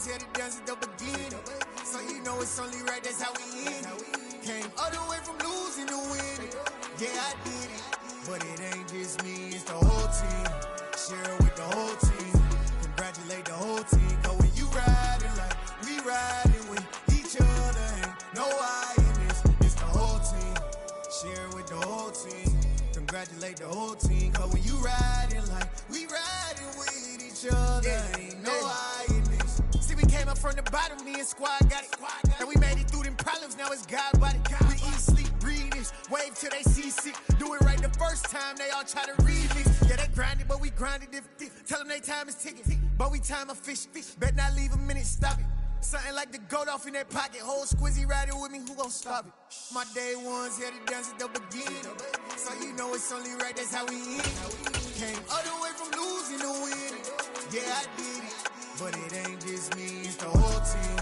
ones had it done since the beginning. So you know it's only right, that's how we end it. Came all the way from losing to winning. Yeah, I did it. But it ain't just me, it's the whole team. Share it with the whole team. Congratulate the whole team. Cause when you riding like we riding with each other, ain't no I in this. It's the whole team. Share it with the whole team. Congratulate the whole team. Cause when you riding like we riding with each other, ain't no I in this. See, we came up from the bottom, me and squad got it. And we made it through them problems, now it's God body. We eat, sleep, breathe this. Wave till they see sick. Do it right the first time, they all try to remix. Yeah, they grinded, but we grinded different. Tell them they time is ticking. But we time a fish. Bet not leave a minute, stop it. Something like the goat off in their pocket. Whole squizzy riding with me, who gon' stop it? My day ones had it done since the beginning. So you know it's only right, that's how we end it. Came all the way from losing to winning. Yeah, I did it. But it ain't just me, it's the whole team.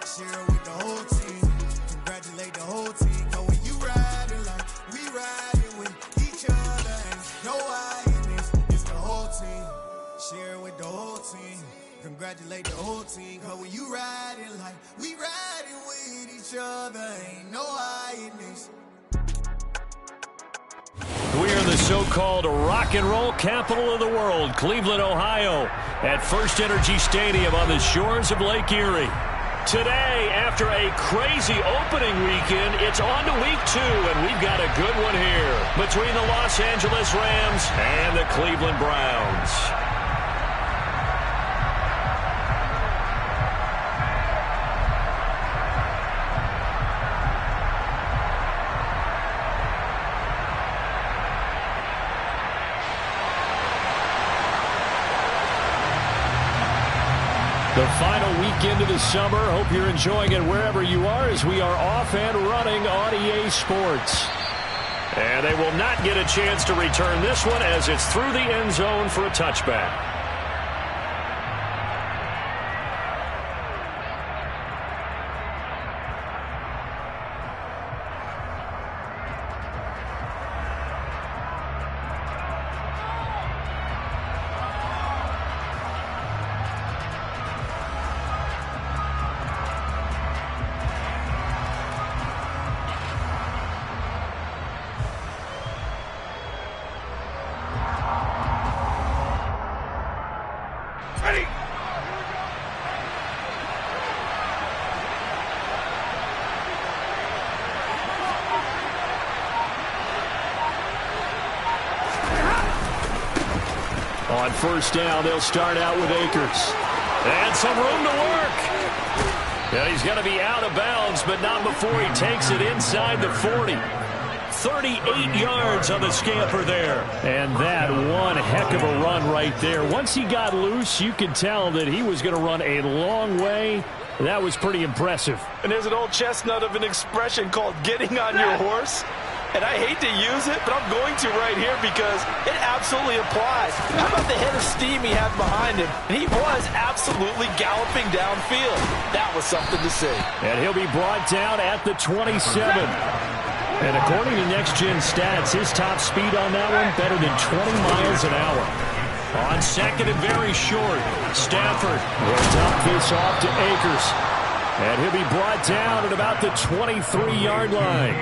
Share it with the whole team. Congratulate the whole team. Cause when you riding like we riding with each other, ain't no I in this. It's the whole team. Share it with the whole team. Congratulate the whole team. Cause when you riding like we riding with each other, ain't no I in this. We are the so-called rock and roll capital of the world, Cleveland, Ohio, at First Energy Stadium on the shores of Lake Erie. Today, after a crazy opening weekend, it's on to week 2, and we've got a good one here between the Los Angeles Rams and the Cleveland Browns. The final weekend of the summer. Hope you're enjoying it wherever you are as we are off and running on EA Sports. And they will not get a chance to return this one as it's through the end zone for a touchback. On first down, they'll start out with Akers. And some room to work. Yeah, he's going to be out of bounds, but not before he takes it inside the 40. 38 yards on the scamper there. And that one heck of a run right there. Once he got loose, you could tell that he was going to run a long way. That was pretty impressive. And there's an old chestnut of an expression called getting on your horse. And I hate to use it, but I'm going to right here because it absolutely applies. How about the head of steam he had behind him? And he was absolutely galloping downfield. That was something to see. And he'll be brought down at the 27. And according to Next Gen Stats, his top speed on that one, better than 20 miles an hour. On second and very short, Stafford will dump this off to Akers. And he'll be brought down at about the 23-yard line.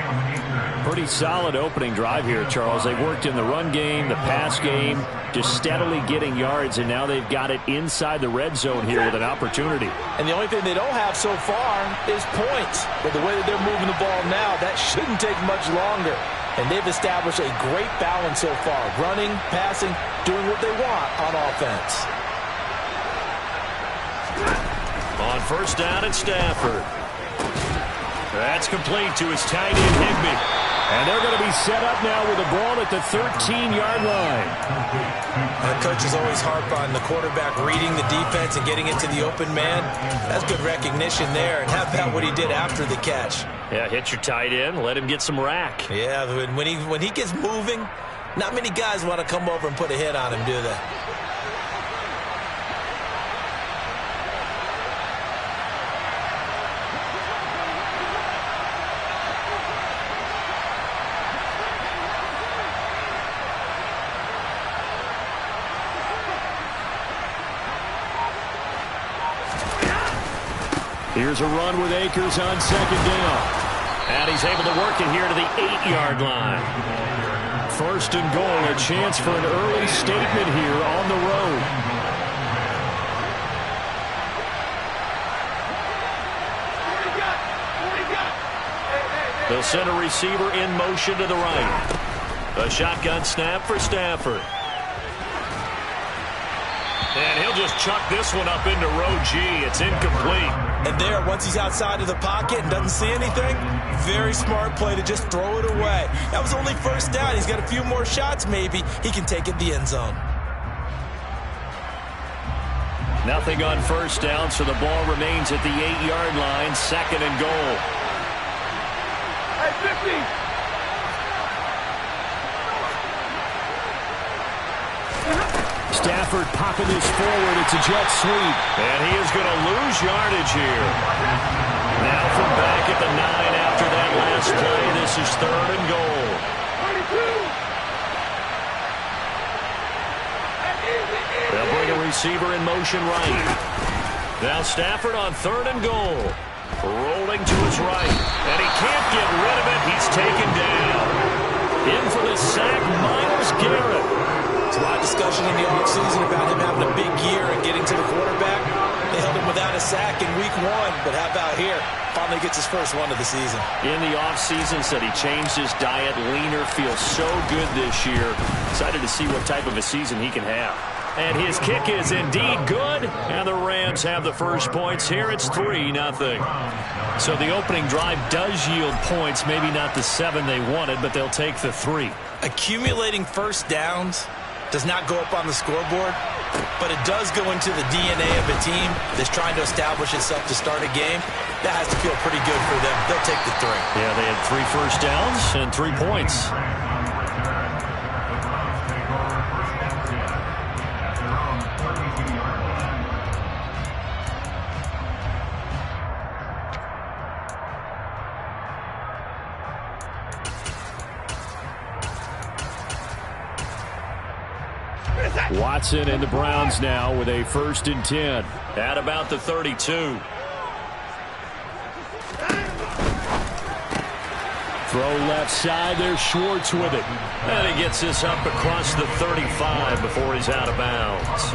Pretty solid opening drive here, Charles. They've worked in the run game, the pass game, just steadily getting yards, and now they've got it inside the red zone here with an opportunity. And the only thing they don't have so far is points. But the way that they're moving the ball now, that shouldn't take much longer. And they've established a great balance so far. Running, passing, doing what they want on offense. On first down, it's Stafford. That's complete to his tight end, Higbee. And they're going to be set up now with the ball at the 13-yard line. The coaches always harp on the quarterback reading the defense and getting it to the open man. That's good recognition there. And how about what he did after the catch? Yeah, hit your tight end, let him get some rack. Yeah, when he gets moving, not many guys want to come over and put a hit on him, do they? Here's a run with Akers on second down. And he's able to work it here to the 8-yard line. First and goal, a chance for an early statement here on the road. They'll send a receiver in motion to the right. A shotgun snap for Stafford. And he'll just chuck this one up into row G. It's incomplete. And there, once he's outside of the pocket and doesn't see anything, very smart play to just throw it away. That was only first down. He's got a few more shots maybe. He can take it the end zone. Nothing on first down, so the ball remains at the 8-yard line. Second and goal. Hey, 50! Stafford popping this forward. It's a jet sweep. And he is going to lose yardage here. Now from back at the 9 after that last play. This is third and goal. 22. They'll bring a receiver in motion right. Now Stafford on third and goal. Rolling to his right. And he can't get rid of it. He's taken down. In for the sack, Myles Garrett. There's a lot of discussion in the offseason about him having a big year and getting to the quarterback. They held him without a sack in week 1, but how about here? Finally gets his first one of the season. In the offseason, said he changed his diet, leaner, feels so good this year. Excited to see what type of a season he can have. And his kick is indeed good, and the Rams have the first points here. It's 3-0. So the opening drive does yield points, maybe not the 7 they wanted, but they'll take the 3. Accumulating first downs does not go up on the scoreboard, but it does go into the DNA of a team that's trying to establish itself to start a game. That has to feel pretty good for them. They'll take the 3. Yeah, they had 3 first downs and 3 points. Watson and the Browns now with a 1st and 10 at about the 32. Throw left side. There's Schwartz with it. And he gets this up across the 35 before he's out of bounds.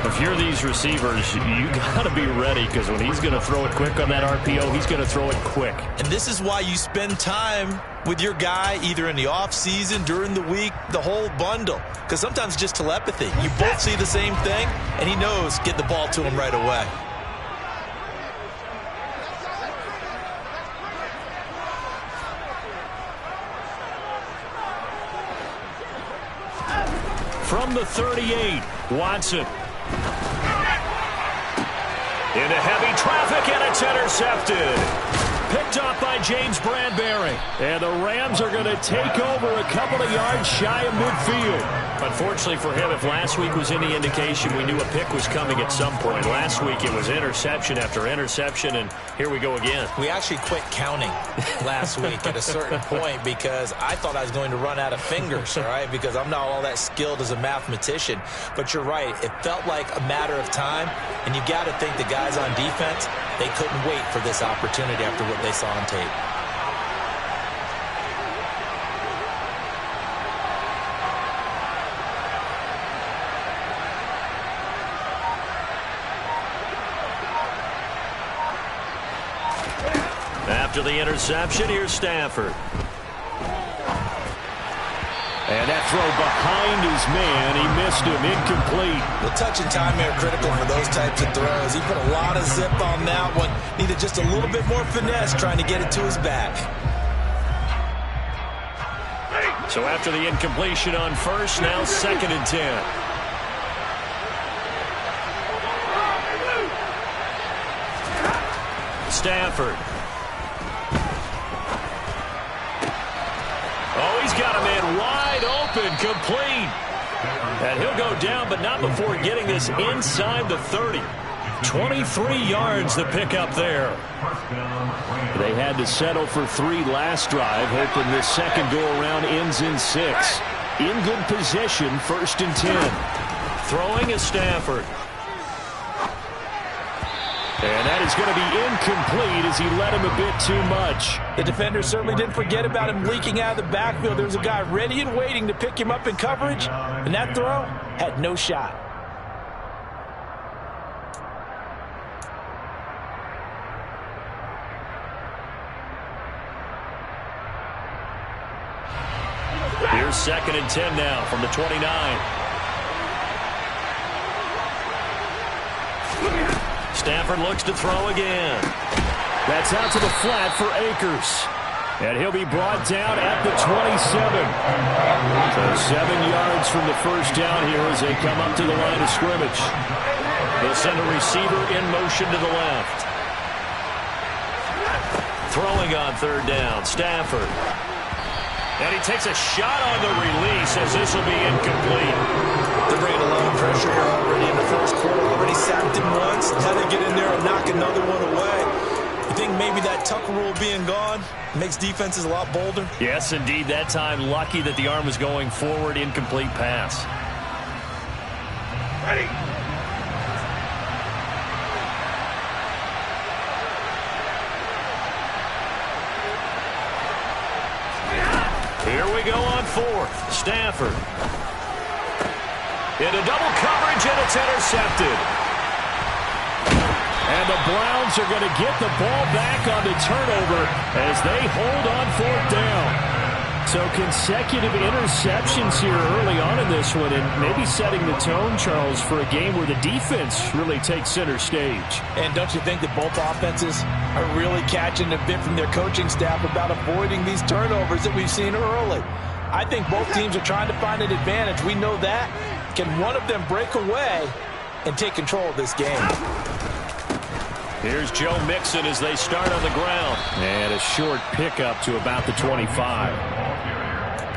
If you're these receivers, you got to be ready, because when he's going to throw it quick on that RPO, he's going to throw it quick. And this is why you spend time with your guy either in the offseason, during the week, the whole bundle. Because sometimes it's just telepathy. You both see the same thing, and he knows get the ball to him right away. From the 38, Watson. Into heavy traffic, and it's intercepted. Picked off by James Bradbury. And the Rams are going to take over a couple of yards shy of midfield. Unfortunately for him, if last week was any indication, we knew a pick was coming at some point. Last week it was interception after interception, and here we go again. We actually quit counting last week at a certain point because I thought I was going to run out of fingers, all right, because I'm not all that skilled as a mathematician. But you're right. It felt like a matter of time, and you got to think the guys on defense, they couldn't wait for this opportunity after what they saw on tape. After the interception, here's Stafford. And that throw behind his man. He missed him. Incomplete. Well, touch and time are critical for those types of throws. He put a lot of zip on that one. Needed just a little bit more finesse trying to get it to his back. So after the incompletion on first, now 2nd and 10. Stafford. Oh, he's got a man wide open, complete. And he'll go down, but not before getting this inside the 30. 23 yards to pick up there. They had to settle for 3 last drive, hoping this second go-around ends in 6. In good position, 1st and 10. Throwing is Stafford. And that is going to be incomplete as he led him a bit too much. The defender certainly didn't forget about him leaking out of the backfield. There was a guy ready and waiting to pick him up in coverage, and that throw had no shot. Here's 2nd and 10 now from the 29. Stafford looks to throw again. That's out to the flat for Akers. And he'll be brought down at the 27. So 7 yards from the first down here as they come up to the line of scrimmage. They'll send a receiver in motion to the left. Throwing on 3rd down, Stafford. And he takes a shot on the release as this will be incomplete. They're bringing a lot of pressure here already in the first quarter. Already sacked him once. Now they get in there and knock another one away. You think maybe that Tucker rule being gone makes defenses a lot bolder? Yes, indeed. That time, lucky that the arm was going forward. Incomplete pass. Ready. Here we go on 4th. Stafford. Into double coverage, and it's intercepted. And the Browns are going to get the ball back on the turnover as they hold on 4th down. So consecutive interceptions here early on in this one, and maybe setting the tone, Charles, for a game where the defense really takes center stage. And don't you think that both offenses are really catching a bit from their coaching staff about avoiding these turnovers that we've seen early? I think both teams are trying to find an advantage. We know that. Can one of them break away and take control of this game? Here's Joe Mixon as they start on the ground. And a short pickup to about the 25.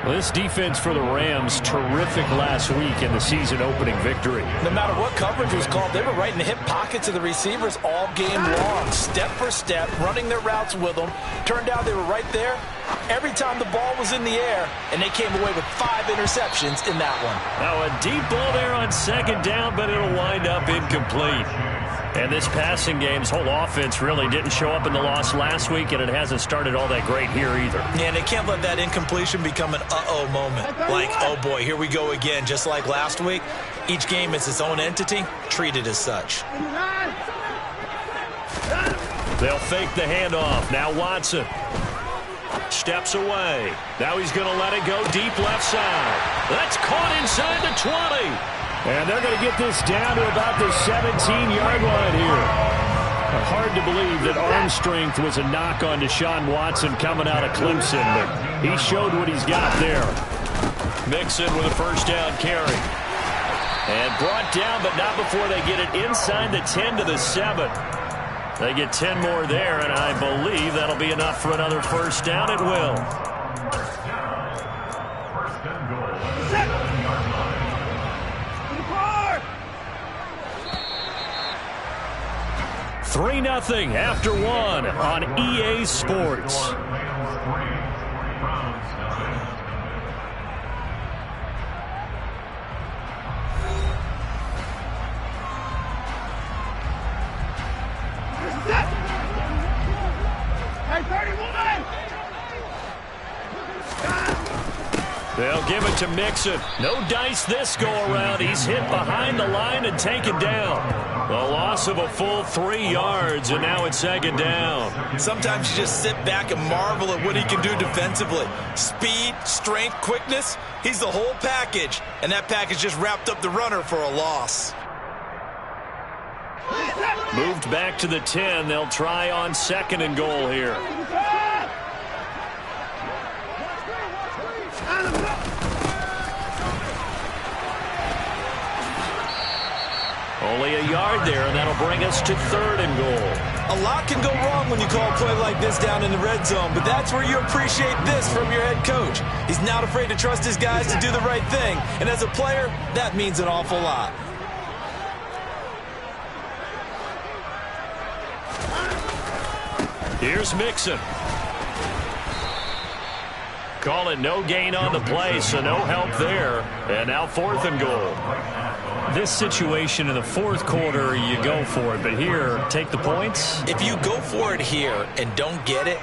Well, this defense for the Rams, terrific last week in the season-opening victory. No matter what coverage was called, they were right in the hip pockets of the receivers all game long, step for step, running their routes with them. Turned out they were right there every time the ball was in the air, and they came away with 5 interceptions in that one. Now, a deep ball there on 2nd down, but it'll wind up incomplete. And this passing game's whole offense really didn't show up in the loss last week, and it hasn't started all that great here either. Yeah, and they can't let that incompletion become an uh-oh moment. Like, oh boy, here we go again, just like last week. Each game is its own entity, treated as such. They'll fake the handoff. Now Watson steps away. Now he's going to let it go deep left side. That's caught inside the 20. And they're going to get this down to about the 17-yard line here. Hard to believe that arm strength was a knock on Deshaun Watson coming out of Clemson, but he showed what he's got there. Mixon with a first down carry. And brought down, but not before they get it inside the 10 to the 7. They get 10 more there, and I believe that'll be enough for another first down. It will. 3-0 after 1 on EA Sports. They'll give it to Mixon. No dice this go-around. He's hit behind the line and taken down. The loss of a full 3 yards, and now it's 2nd down. Sometimes you just sit back and marvel at what he can do defensively. Speed, strength, quickness. He's the whole package, and that package just wrapped up the runner for a loss. Moved back to the 10. They'll try on 2nd and goal here. Only a yard there, and that'll bring us to 3rd and goal. A lot can go wrong when you call a play like this down in the red zone, but that's where you appreciate this from your head coach. He's not afraid to trust his guys to do the right thing, and as a player, that means an awful lot. Here's Mixon. Call it no gain on the play, so no help there. And now 4th and goal. this situation in the fourth quarter, you go for it. But here, take the points. If you go for it here and don't get it,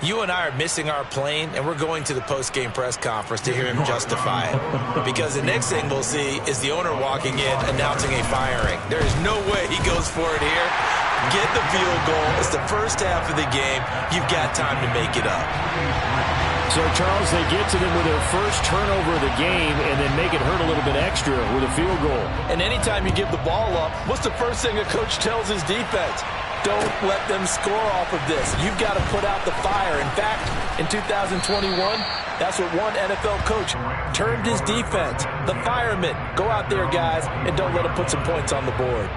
you and I are missing our plane, and we're going to the post-game press conference to hear him justify it. Because the next thing we'll see is the owner walking in announcing a firing. There is no way he goes for it here. Get the field goal. It's the first half of the game. You've got time to make it up. So, Charles, they get to them with their first turnover of the game and then make it hurt a little bit extra with a field goal. And anytime you give the ball up, what's the first thing a coach tells his defense? Don't let them score off of this. You've got to put out the fire. In fact, in 2021, that's what one NFL coach termed his defense. The firemen. Go out there, guys, and don't let them put some points on the board.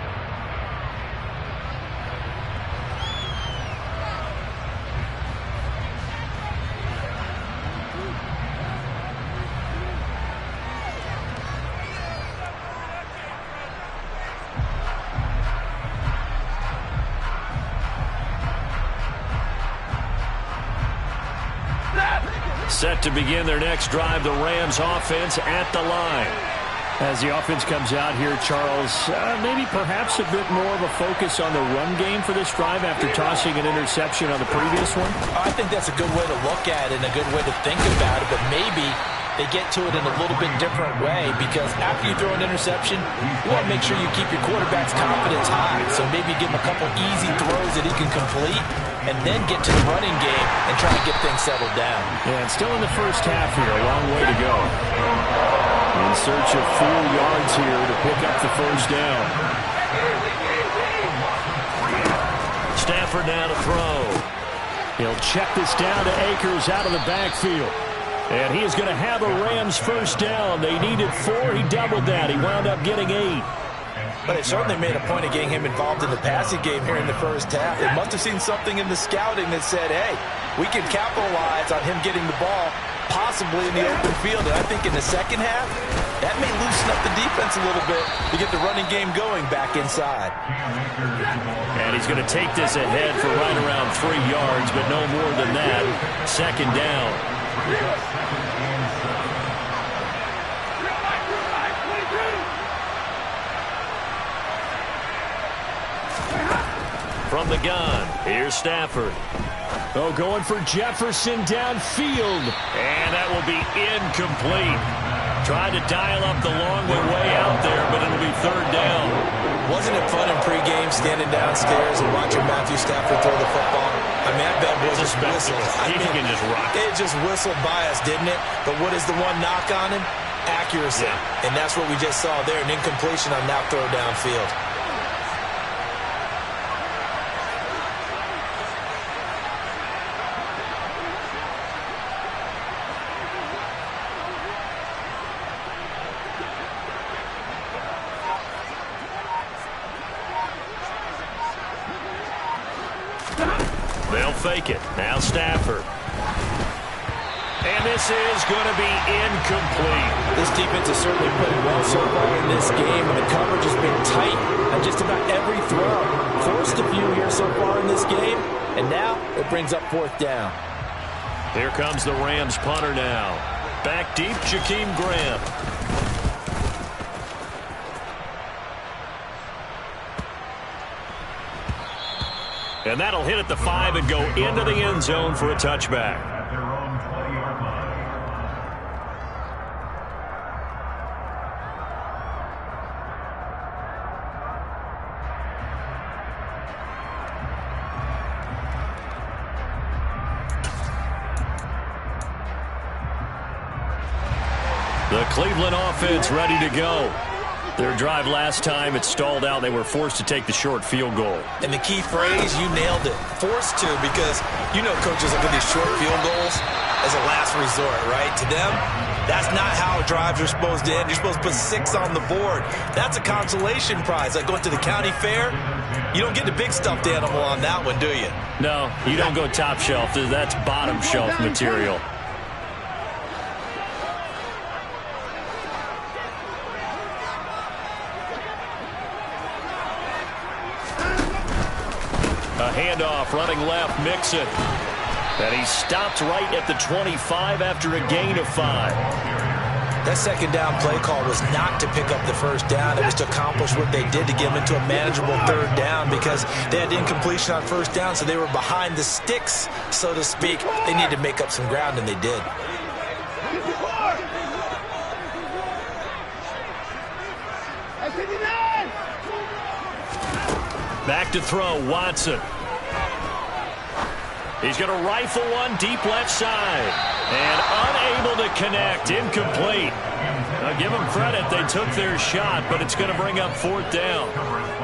Set to begin their next drive, the Rams offense at the line. As the offense comes out here, Charles, maybe perhaps a bit more of a focus on the run game for this drive after tossing an interception on the previous one? I think that's a good way to look at it and a good way to think about it, but maybe they get to it in a little bit different way, because after you throw an interception, you want to make sure you keep your quarterback's confidence high. So maybe give him a couple easy throws that he can complete, and then get to the running game and try to get things settled down. Yeah, and still in the first half here, a long way to go. In search of 4 yards here to pick up the first down. Stafford now to throw. He'll check this down to Akers out of the backfield. And he is going to have a Rams first down. They needed 4. He doubled that. He wound up getting 8. But it certainly made a point of getting him involved in the passing game here in the first half. They must have seen something in the scouting that said, hey, we can capitalize on him getting the ball possibly in the open field. And I think in the second half, that may loosen up the defense a little bit to get the running game going back inside. And he's going to take this ahead for right around 3 yards, but no more than that. Second down. From the gun, here's Stafford. Oh, going for Jefferson downfield. And that will be incomplete. Tried to dial up the long way out there, but it'll be third down. Wasn't it fun in pregame standing downstairs and watching Matthew Stafford throw the football? I mean, that bad boy just whistled. He can just rock it. It just whistled by us, didn't it? But what is the one knock on him? Accuracy. Yeah. And that's what we just saw there, an incompletion on that throw downfield. They'll fake it. Now Stafford. And this is going to be incomplete. This defense has certainly played well so far in this game, and the coverage has been tight on just about every throw. Forced a few here so far in this game, and now it brings up fourth down. Here comes the Rams punter now. Back deep, Jakeem Graham. And that'll hit at the 5 and go into the end zone for a touchback. The Cleveland offense ready to go. Their drive last time, it stalled out. They were forced to take the short field goal. And the key phrase, you nailed it. Forced to, because you know coaches look at these short field goals as a last resort, right? To them, that's not how drives are supposed to end. You're supposed to put 6 on the board. That's a consolation prize. Like going to the county fair, you don't get the big stuffed animal on that one, do you? No, you don't go top shelf. That's bottom shelf material. A handoff, running left, Mixon. And he stopped right at the 25 after a gain of 5. That second down play call was not to pick up the first down. It was to accomplish what they did to get them into a manageable third down because they had incompletion on first down, so they were behind the sticks, so to speak. They needed to make up some ground, and they did. Back to throw, Watson. He's going to rifle one deep left side. And unable to connect, incomplete. Now give them credit, they took their shot, but it's going to bring up fourth down.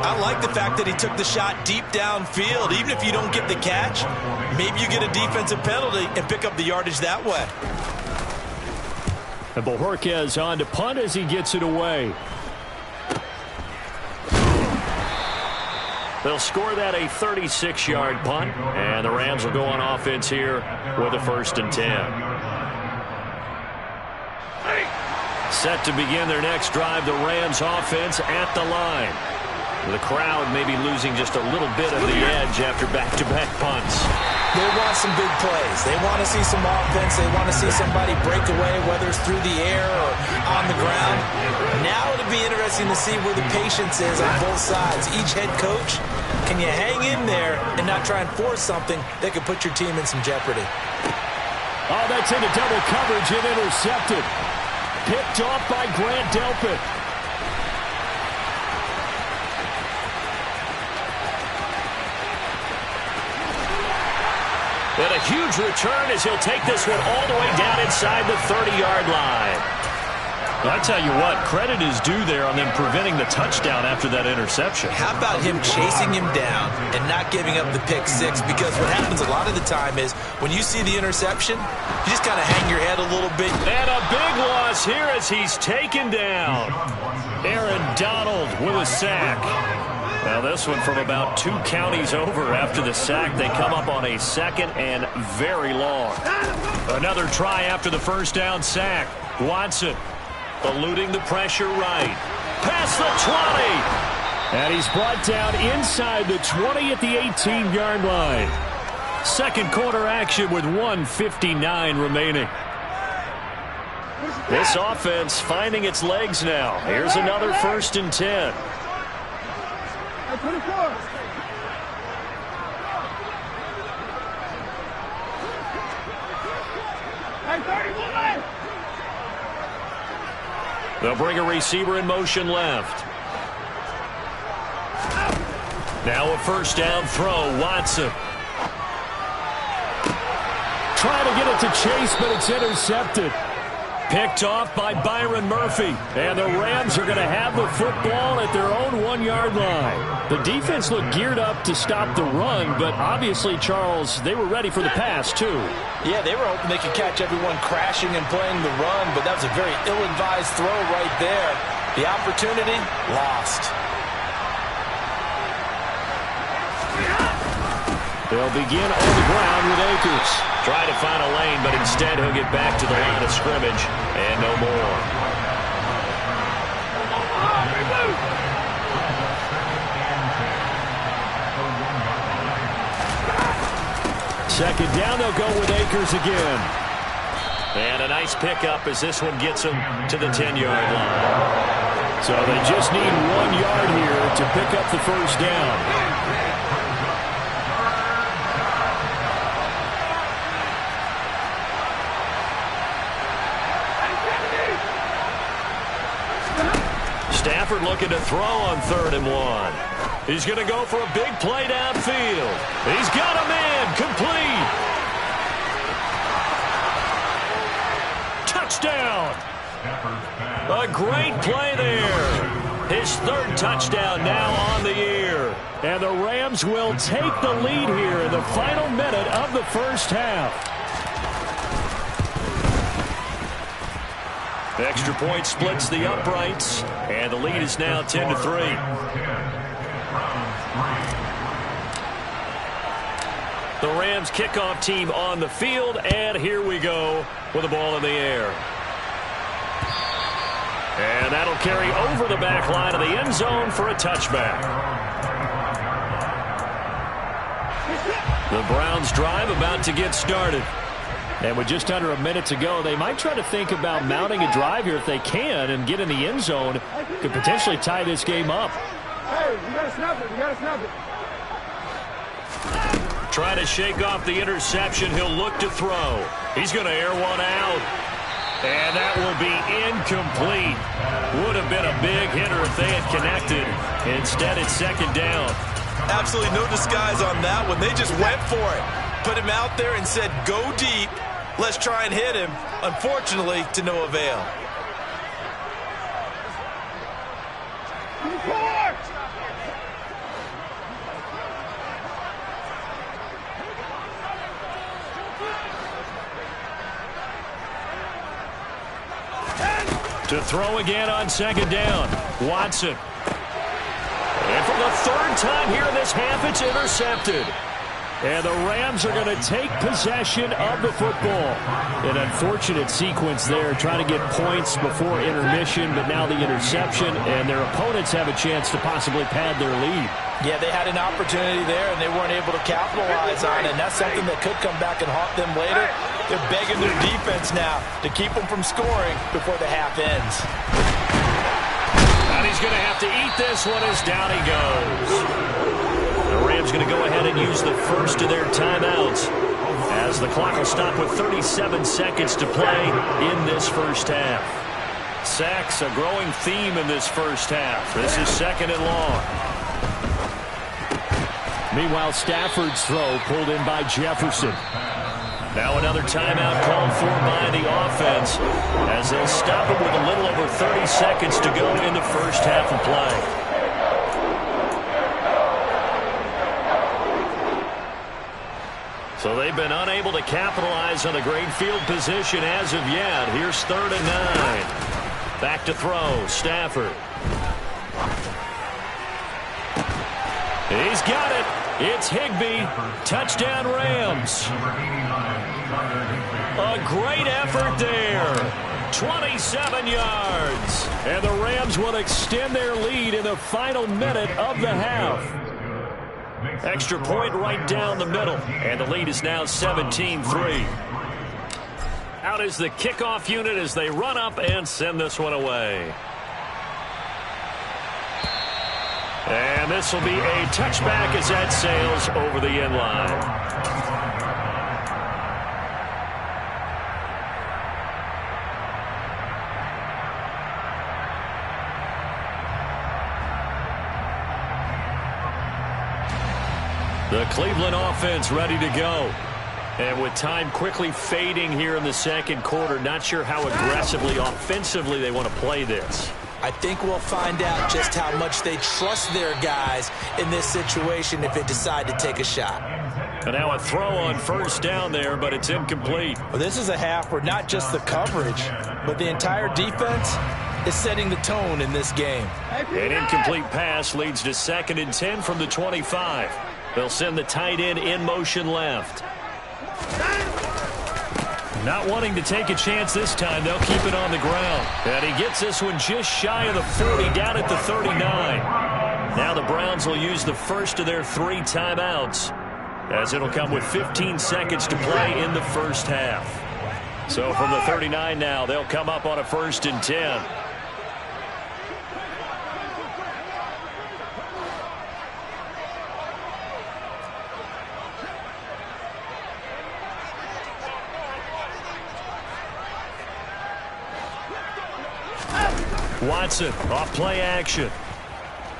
I like the fact that he took the shot deep downfield. Even if you don't get the catch, maybe you get a defensive penalty and pick up the yardage that way. And Bojorquez on to punt as he gets it away. They'll score that a 36-yard punt, and the Rams will go on offense here with a 1st and 10. Set to begin their next drive, the Rams offense at the line. The crowd may be losing just a little bit of the edge after back-to-back punts. They want some big plays. They want to see some offense. They want to see somebody break away, whether it's through the air or on the ground. Now it'll be interesting to see where the patience is on both sides. Each head coach, can you hang in there and not try and force something that could put your team in some jeopardy? Oh, that's into double coverage and intercepted. Picked off by Grant Delpit. And a huge return as he'll take this one all the way down inside the 30-yard line. Well, I tell you what, credit is due there on them preventing the touchdown after that interception. How about him chasing him down and not giving up the pick six? Because what happens a lot of the time is when you see the interception, you just kind of hang your head a little bit. And a big loss here as he's taken down. Aaron Donald with a sack. Now this one from about 2 counties over after the sack. They come up on a 2nd and very long. Another try after the first down sack. Watson eluding the pressure right. Past the 20. And he's brought down inside the 20 at the 18-yard line. Second quarter action with 1:59 remaining. This offense finding its legs now. Here's another 1st and 10. 24. They'll bring a receiver in motion left. Now a first down throw, Watson. Trying to get it to Chase, but it's intercepted. Picked off by Byron Murphy. And the Rams are going to have the football at their own 1-yard line. The defense looked geared up to stop the run, but obviously, Charles, they were ready for the pass, too. Yeah, they were hoping they could catch everyone crashing and playing the run, but that was a very ill-advised throw right there. The opportunity, lost. They'll begin on the ground with Akers. Try to find a lane, but instead he'll get back to the line of scrimmage and no more. Second down, they'll go with Akers again. And a nice pickup as this one gets them to the 10-yard line. So they just need 1 yard here to pick up the first down. Stafford looking to throw on 3rd and 1. He's going to go for a big play downfield. He's got a man complete. Touchdown. A great play there. His 3rd touchdown now on the year. And the Rams will take the lead here in the final minute of the first half. The extra point splits the uprights, and the lead is now 10-3. The Rams kickoff team on the field, and here we go with the ball in the air. And that'll carry over the back line of the end zone for a touchback. The Browns drive about to get started. And with just under a minute to go, they might try to think about mounting a drive here if they can and get in the end zone. Could potentially tie this game up. Hey, you got to snap it. You got to snap it. Trying to shake off the interception. He'll look to throw. He's going to air one out. And that will be incomplete. Would have been a big hitter if they had connected. Instead, it's second down. Absolutely no disguise on that one. They just went for it. Put him out there and said, go deep. Let's try and hit him. Unfortunately, to no avail. To throw again on second down. Watson. And for the third time here in this half, it's intercepted. And the Rams are going to take possession of the football. An unfortunate sequence there, trying to get points before intermission, but now the interception, and their opponents have a chance to possibly pad their lead. Yeah, they had an opportunity there, and they weren't able to capitalize on it, and that's something that could come back and haunt them later. They're begging their defense now to keep them from scoring before the half ends. And he's going to have to eat this one as down he goes. The Rams going to go ahead and use the first of their timeouts as the clock will stop with 37 seconds to play in this first half. Sacks, a growing theme in this first half. This is second and long. Meanwhile, Stafford's throw pulled in by Jefferson. Now another timeout called for by the offense as they'll stop it with a little over 30 seconds to go in the first half of play. So they've been unable to capitalize on the great field position as of yet. Here's 3rd and 9. Back to throw. Stafford. He's got it. It's Higbee. Touchdown Rams. A great effort there. 27 yards. And the Rams will extend their lead in the final minute of the half. Extra point right down the middle. And the lead is now 17-3. Out is the kickoff unit as they run up and send this one away. And this will be a touchback as that sails over the end line. The Cleveland offense ready to go. And with time quickly fading here in the second quarter, not sure how aggressively, offensively they want to play this. I think we'll find out just how much they trust their guys in this situation if they decide to take a shot. And now a throw on first down there, but it's incomplete. Well, this is a half where not just the coverage, but the entire defense is setting the tone in this game. An incomplete pass leads to 2nd and 10 from the 25. They'll send the tight end in motion left. Not wanting to take a chance this time, they'll keep it on the ground. And he gets this one just shy of the 40, down at the 39. Now the Browns will use the first of their 3 timeouts, as it'll come with 15 seconds to play in the first half. So from the 39 now, they'll come up on a 1st and 10. Watson off play action.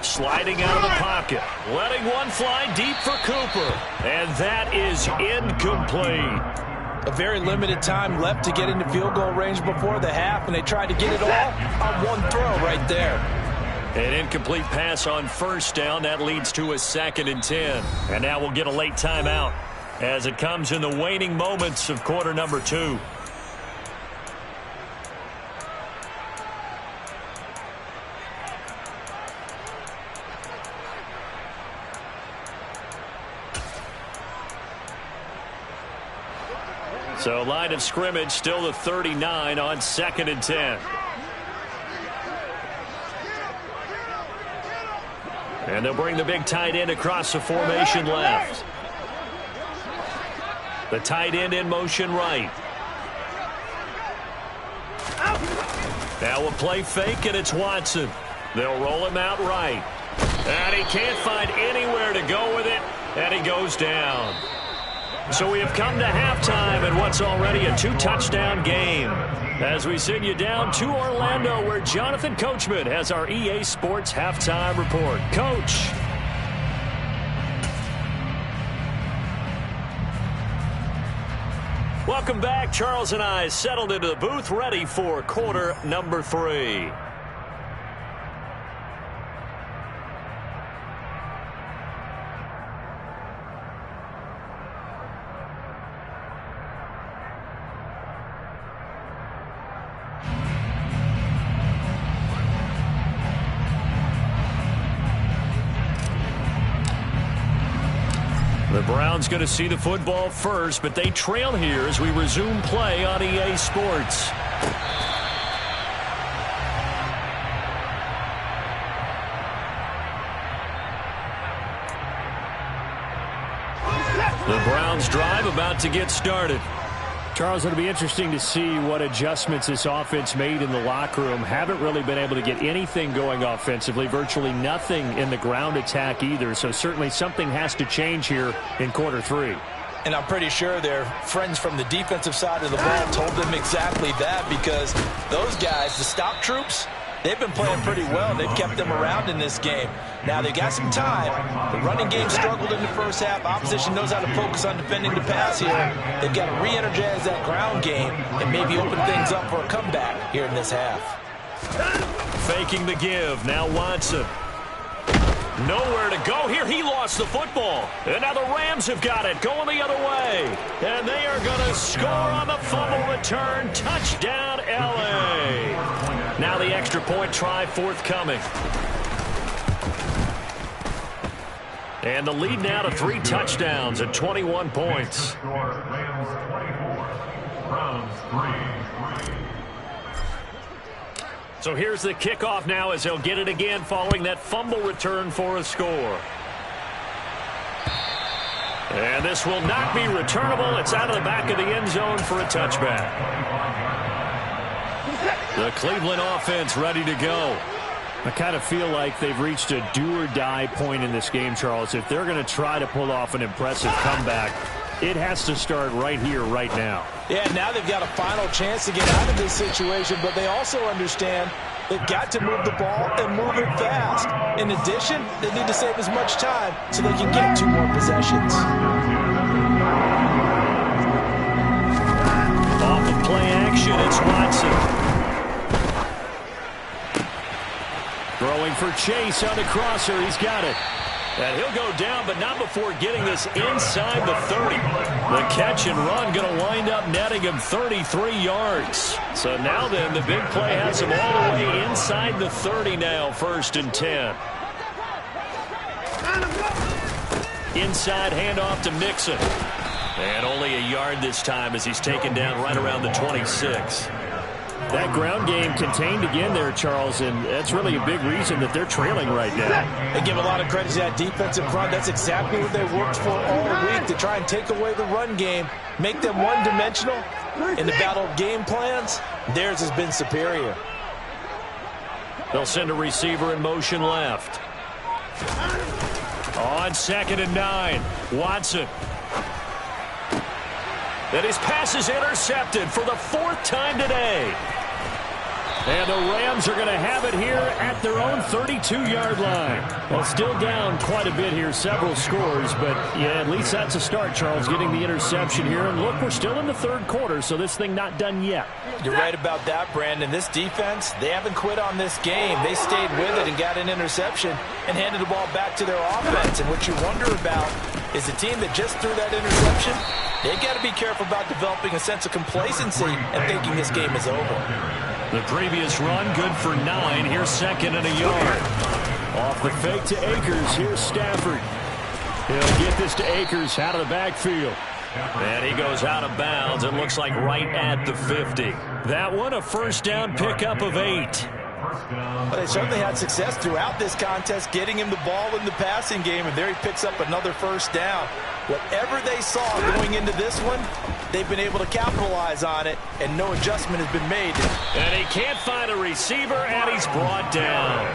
Sliding out of the pocket. Letting one fly deep for Cooper. And that is incomplete. A very limited time left to get into field goal range before the half, and they tried to get it all on one throw right there. An incomplete pass on first down. That leads to a 2nd and 10. And now we'll get a late timeout as it comes in the waning moments of quarter number 2. So line of scrimmage still the 39 on 2nd and 10. And they'll bring the big tight end across the formation left. The tight end in motion right. Now a play fake, and it's Watson. They'll roll him out right. And he can't find anywhere to go with it, and he goes down. So we have come to halftime in what's already a 2-touchdown game, as we send you down to Orlando, where Jonathan Coachman has our EA Sports halftime report. Coach. Welcome back. Charles and I settled into the booth, ready for quarter number 3. The Browns going to see the football first, but they trail here as we resume play on EA Sports. The Browns drive about to get started. Charles, it'll be interesting to see what adjustments this offense made in the locker room. Haven't really been able to get anything going offensively, virtually nothing in the ground attack either. So certainly something has to change here in quarter 3. And I'm pretty sure their friends from the defensive side of the ball told them exactly that, because those guys, the stop troops, they've been playing pretty well. They've kept them around in this game. Now, they got some time. The running game struggled in the first half. Opposition knows how to focus on defending the pass here. They've got to re-energize that ground game and maybe open things up for a comeback here in this half. Faking the give. Now Watson. Nowhere to go here. He lost the football. And now the Rams have got it, going the other way. And they are going to score on the fumble return. Touchdown, L.A. Now the extra point try forthcoming. And the lead now to 3 touchdowns at 21 points. So here's the kickoff now as they'll get it again following that fumble return for a score. And this will not be returnable. It's out of the back of the end zone for a touchback. The Cleveland offense ready to go. I kind of feel like they've reached a do-or-die point in this game, Charles. If they're going to try to pull off an impressive comeback, it has to start right here, right now. Yeah, now they've got a final chance to get out of this situation, but they also understand they've got to move the ball and move it fast. In addition, they need to save as much time so they can get 2 more possessions. Off of play action, it's Watson. Throwing for Chase on the crosser. He's got it. And he'll go down, but not before getting this inside the 30. The catch and run going to wind up netting him 33 yards. So now then, the big play has him all the way inside the 30 now, 1st and 10. Inside handoff to Mixon. And only a yard this time as he's taken down right around the 26. That ground game contained again there, Charles, and that's really a big reason that they're trailing right now. They give a lot of credit to that defensive front. That's exactly what they worked for all week, to try and take away the run game, make them one-dimensional. In the battle of game plans, theirs has been superior. They'll send a receiver in motion left. On 2nd and 9, Watson. And his pass is intercepted for the 4th time today. And the Rams are going to have it here at their own 32-yard line. Well, still down quite a bit here, several scores, but yeah, at least that's a start, Charles, getting the interception here. And look, we're still in the 3rd quarter, so this thing not done yet. You're right about that, Brandon. This defense, they haven't quit on this game. They stayed with it and got an interception and handed the ball back to their offense. And what you wonder about is the team that just threw that interception, they've got to be careful about developing a sense of complacency and thinking this game is over. The previous run, good for 9. Here's 2nd and a yard. Off the fake to Akers. Here's Stafford. He'll get this to Akers out of the backfield. And he goes out of bounds. It looks like right at the 50. That one, a 1st down pickup of 8. But they certainly had success throughout this contest, getting him the ball in the passing game, and there he picks up another first down. Whatever they saw going into this one, they've been able to capitalize on it, and no adjustment has been made. And he can't find a receiver, and he's brought down.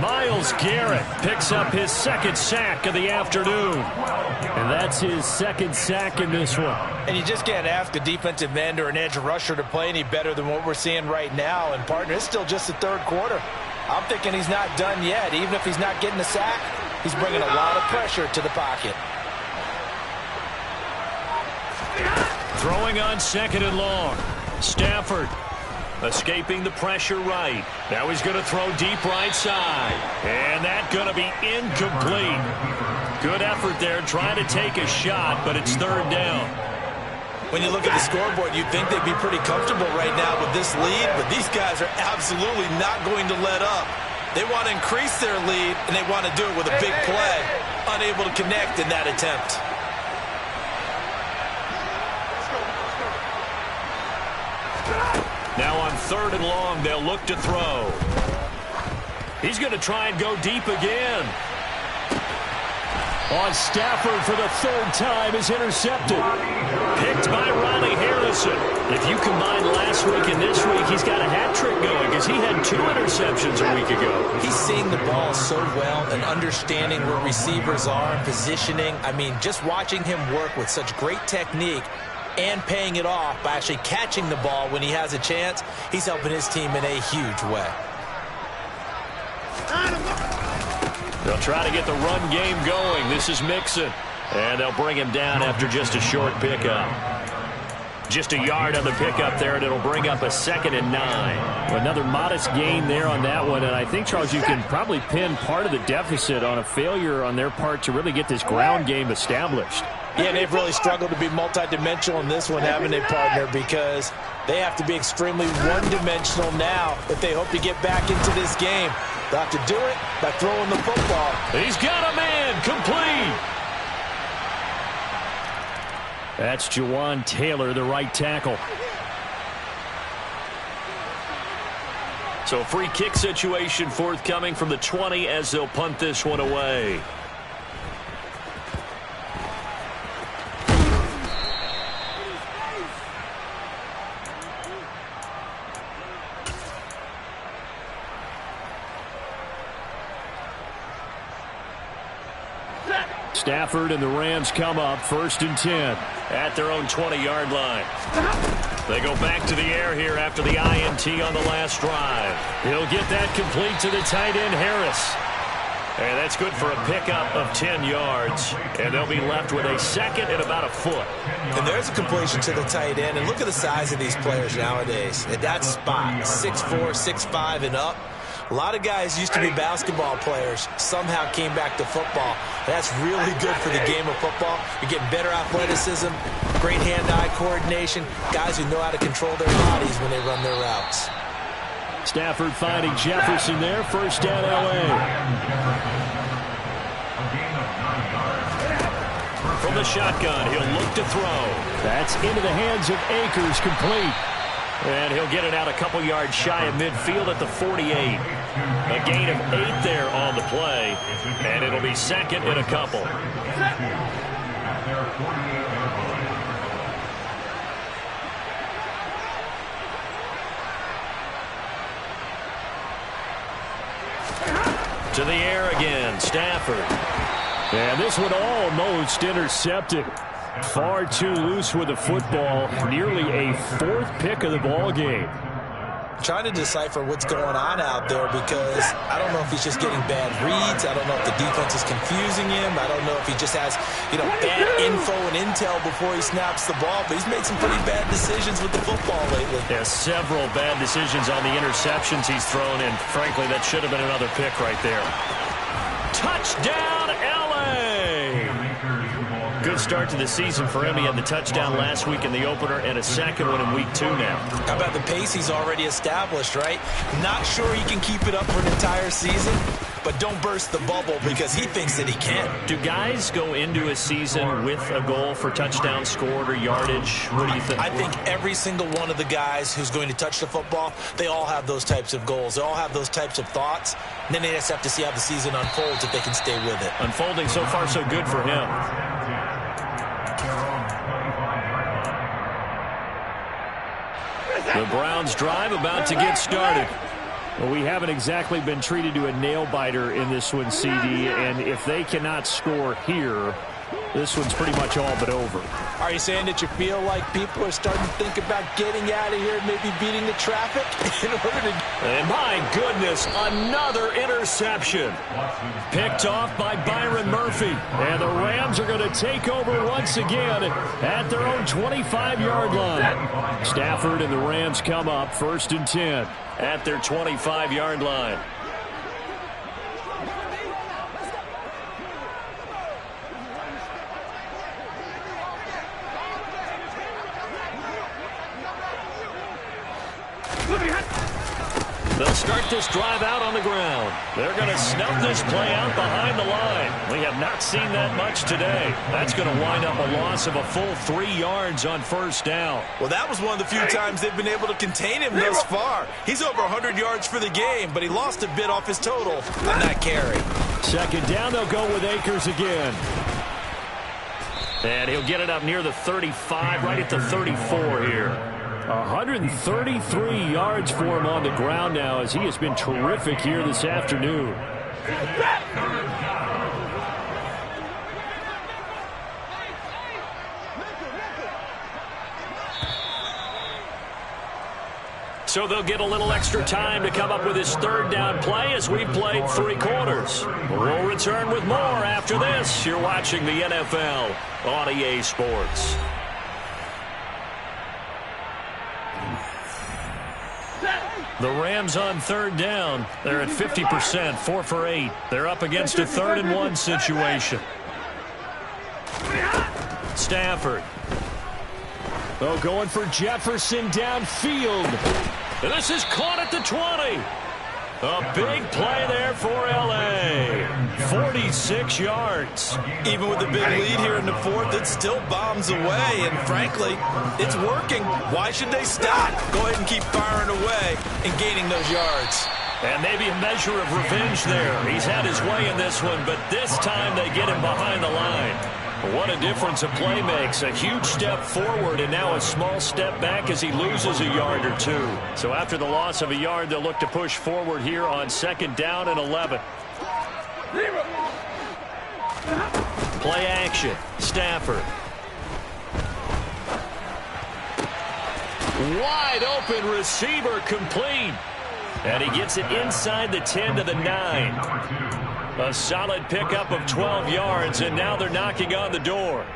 Myles Garrett picks up his second sack of the afternoon. And that's his second sack in this one. And you just can't ask a defensive end or an edge rusher to play any better than what we're seeing right now. And, partner, it's still just the third quarter. I'm thinking he's not done yet. Even if he's not getting a sack, he's bringing a lot of pressure to the pocket. Throwing on second and long. Stafford escaping the pressure right. Now he's going to throw deep right side. And that's going to be incomplete. Good effort there trying to take a shot, but it's third down. When you look at the scoreboard, you'd think they'd be pretty comfortable right now with this lead, but these guys are absolutely not going to let up. They want to increase their lead, and they want to do it with a big play. Unable to connect in that attempt. Now on third and long, they'll look to throw. He's going to try and go deep again. On Stafford for the third time is intercepted. Picked by Ronnie Harrison. If you combine last week and this week, he's got a hat trick going because he had 2 interceptions a week ago. He's seeing the ball so well and understanding where receivers are and positioning. I mean, just watching him work with such great technique and paying it off by actually catching the ball when he has a chance, he's helping his team in a huge way. They'll try to get the run game going. This is Mixon. And they'll bring him down after just a short pickup. Just a yard on the pickup there, and it'll bring up a 2nd and 9. Another modest gain there on that one. And I think, Charles, you can probably pin part of the deficit on a failure on their part to really get this ground game established. Yeah, they've really struggled to be multidimensional in this one, haven't they, partner? Because they have to be extremely one-dimensional now if they hope to get back into this game. They'll have to do it by throwing the football. He's got a man complete. That's Jawan Taylor, the right tackle. So a free kick situation forthcoming from the 20 as they'll punt this one away. Stafford and the Rams come up 1st and 10 at their own 20-yard line. They go back to the air here after the INT on the last drive. He'll get that complete to the tight end, Harris. And that's good for a pickup of 10 yards. And they'll be left with a 2nd and about a foot. And there's a completion to the tight end. And look at the size of these players nowadays. At that spot, 6'4", 6'5", and up. A lot of guys used to be basketball players, somehow came back to football. That's really good for the game of football. You're getting better athleticism, great hand-eye coordination, guys who know how to control their bodies when they run their routes. Stafford finding Jefferson there, 1st down LA. From the shotgun, he'll look to throw. That's into the hands of Akers, complete. And he'll get it out a couple yards shy of midfield at the 48. A gain of 8 there on the play. And it'll be 2nd and a couple. To the air again, Stafford. And this one almost intercepted. Far too loose with the football. Nearly a 4th pick of the ball game. Trying to decipher what's going on out there because I don't know if he's just getting bad reads. I don't know if the defense is confusing him. I don't know if he just has, bad info and intel before he snaps the ball. But he's made some pretty bad decisions with the football lately. Yeah, several bad decisions on the interceptions he's thrown, and frankly, that should have been another pick right there. Touchdown, L.A. Good start to the season for him. He had the touchdown last week in the opener and a 2nd one in week 2 now. How about the pace he's already established, right? Not sure he can keep it up for an entire season, but don't burst the bubble because he thinks that he can. Do guys go into a season with a goal for touchdown scored or yardage? What do you think? I think every single one of the guys who's going to touch the football, they all have those types of goals. They all have those types of thoughts. And then they just have to see how the season unfolds if they can stay with it. Unfolding so far so good for him. The Browns drive about to get started. Well, we haven't exactly been treated to a nail-biter in this one, CD, and if they cannot score here, this one's pretty much all but over. Are you saying that you feel like people are starting to think about getting out of here and maybe beating the traffic in order to... And my goodness, another interception. Picked off by Byron Murphy. And the Rams are going to take over once again at their own 25-yard line. Stafford and the Rams come up 1st and 10 at their 25-yard line. They'll start this drive out on the ground. They're going to snuff this play out behind the line. We have not seen that much today. That's going to wind up a loss of a full 3 yards on 1st down. Well, that was one of the few times they've been able to contain him thus far. He's over 100 yards for the game, but he lost a bit off his total on that carry. 2nd down, they'll go with Akers again. And he'll get it up near the 35, right at the 34 here. 133 yards for him on the ground now as he has been terrific here this afternoon. So they'll get a little extra time to come up with his 3rd down play as we've played 3 quarters. We'll return with more after this. You're watching the NFL on EA Sports. The Rams on 3rd down. They're at 50%, 4 for 8. They're up against a 3rd and 1 situation. Stafford. Oh, going for Jefferson downfield. And this is caught at the 20. A big play there for L.A. 46 yards. Even with a big lead here in the 4th, it still bombs away. And frankly, it's working. Why should they stop? Go ahead and keep firing away and gaining those yards. And maybe a measure of revenge there. He's had his way in this one, but this time they get him behind the line. What a difference a play makes. A huge step forward and now a small step back as he loses a yard or 2. So after the loss of a yard, they'll look to push forward here on 2nd down and 11. Play action. Stafford. Wide open receiver complete. And he gets it inside the 10 to the 9. A solid pickup of 12 yards, and now they're knocking on the door.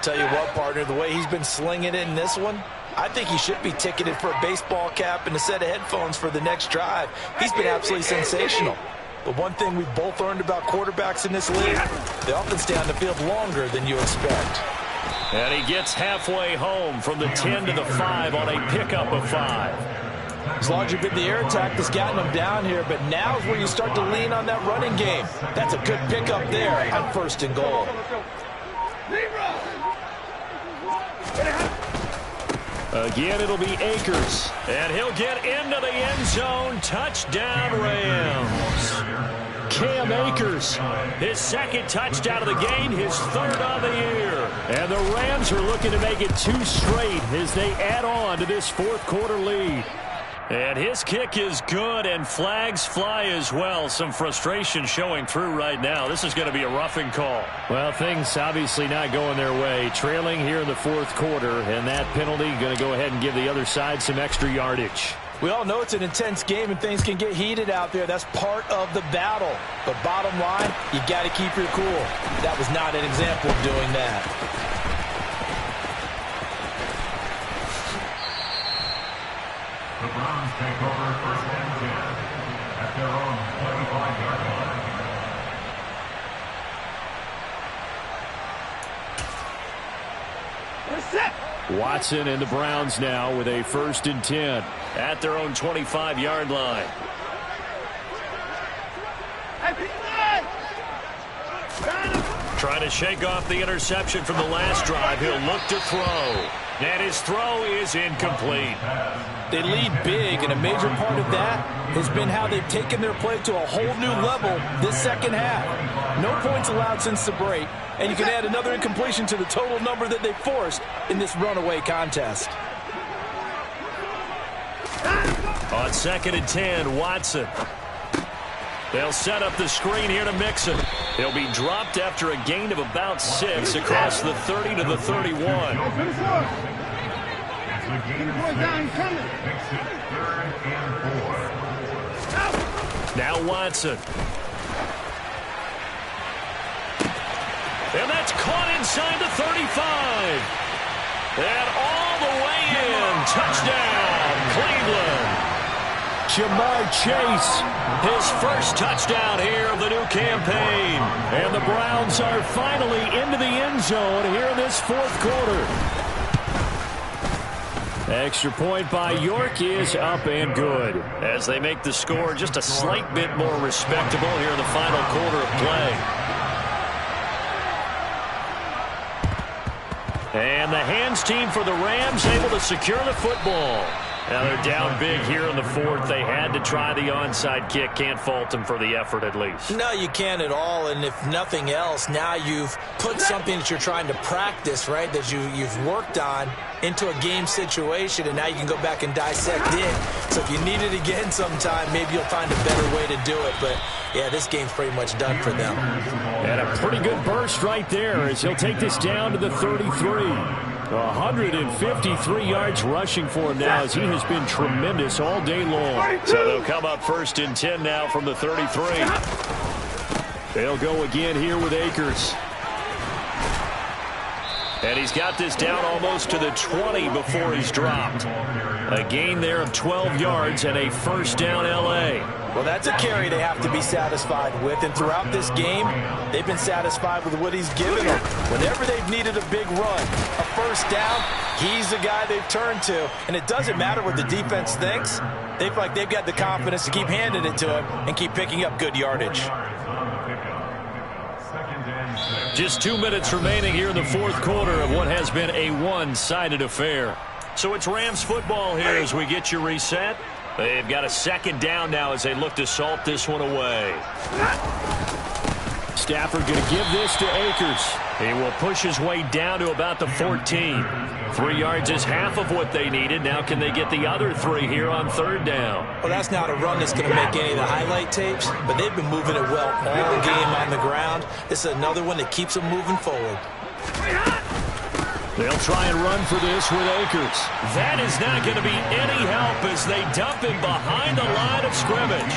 Tell you what, partner, the way he's been slinging it in this one, I think he should be ticketed for a baseball cap and a set of headphones for the next drive. He's been absolutely sensational. But one thing we've both learned about quarterbacks in this league, they often stay on the field longer than you expect. And he gets halfway home from the 10 to the 5 on a pickup of 5. It's largely been the air attack that's gotten him down here, but now is where you start to lean on that running game. That's a good pickup there on 1st and goal. Again, it'll be Akers, and he'll get into the end zone. Touchdown, Rams. Cam Akers, his 2nd touchdown of the game, his 3rd on the year. And the Rams are looking to make it 2 straight as they add on to this 4th quarter lead. And his kick is good, and flags fly as well. Some frustration showing through right now. This is going to be a roughing call. Well, things obviously not going their way. Trailing here in the 4th quarter, and that penalty going to go ahead and give the other side some extra yardage. We all know it's an intense game and things can get heated out there. That's part of the battle. But bottom line, you got to keep your cool. That was not an example of doing that. The Browns take over 1st and 10 at their own 25-yard line. Watson and the Browns now with a 1st and 10 at their own 25-yard line. Trying to shake off the interception from the last drive. He'll look to throw. And his throw is incomplete. They lead big, and a major part of that has been how they've taken their play to a whole new level this second half. No points allowed since the break, and you can add another incompletion to the total number that they forced in this runaway contest. On 2nd and 10, Watson. They'll set up the screen here to Mixon. He'll be dropped after a gain of about 6 across the 30 to the 31. Now Watson. And that's caught inside the 35. And all the way in. Touchdown, Cleveland. Jamar Chase, his first touchdown here of the new campaign. And the Browns are finally into the end zone here in this fourth quarter. Extra point by York is up and good as they make the score just a slight bit more respectable here in the final quarter of play. And the hands team for the Rams able to secure the football. Now they're down big here in the fourth. They had to try the onside kick. Can't fault them for the effort at least. No, you can't at all. And if nothing else, now you've put something that you're trying to practice, right, that you've worked on into a game situation, and now you can go back and dissect it. So if you need it again sometime, maybe you'll find a better way to do it. But, yeah, this game's pretty much done for them. And a pretty good burst right there as he'll take this down to the 33. 153 yards rushing for him now as he has been tremendous all day long. So they'll come up 1st and 10 now from the 33. They'll go again here with Akers. And he's got this down almost to the 20 before he's dropped. A gain there of 12 yards and a first down L.A. Well, that's a carry they have to be satisfied with. And throughout this game, they've been satisfied with what he's given them. Whenever they've needed a big run, a first down, he's the guy they've turned to. And it doesn't matter what the defense thinks. They feel like they've got the confidence to keep handing it to him and keep picking up good yardage. Just 2 minutes remaining here in the fourth quarter of what has been a one-sided affair. So it's Rams football here as we get you reset. They've got a second down now as they look to salt this one away. Stafford going to give this to Akers. He will push his way down to about the 14. 3 yards is half of what they needed. Now can they get the other 3 here on third down? Well, that's not a run that's going to make any of the highlight tapes, but they've been moving it well all game on the ground. This is another one that keeps them moving forward. They'll try and run for this with Akers. That is not going to be any help as they dump him behind the line of scrimmage.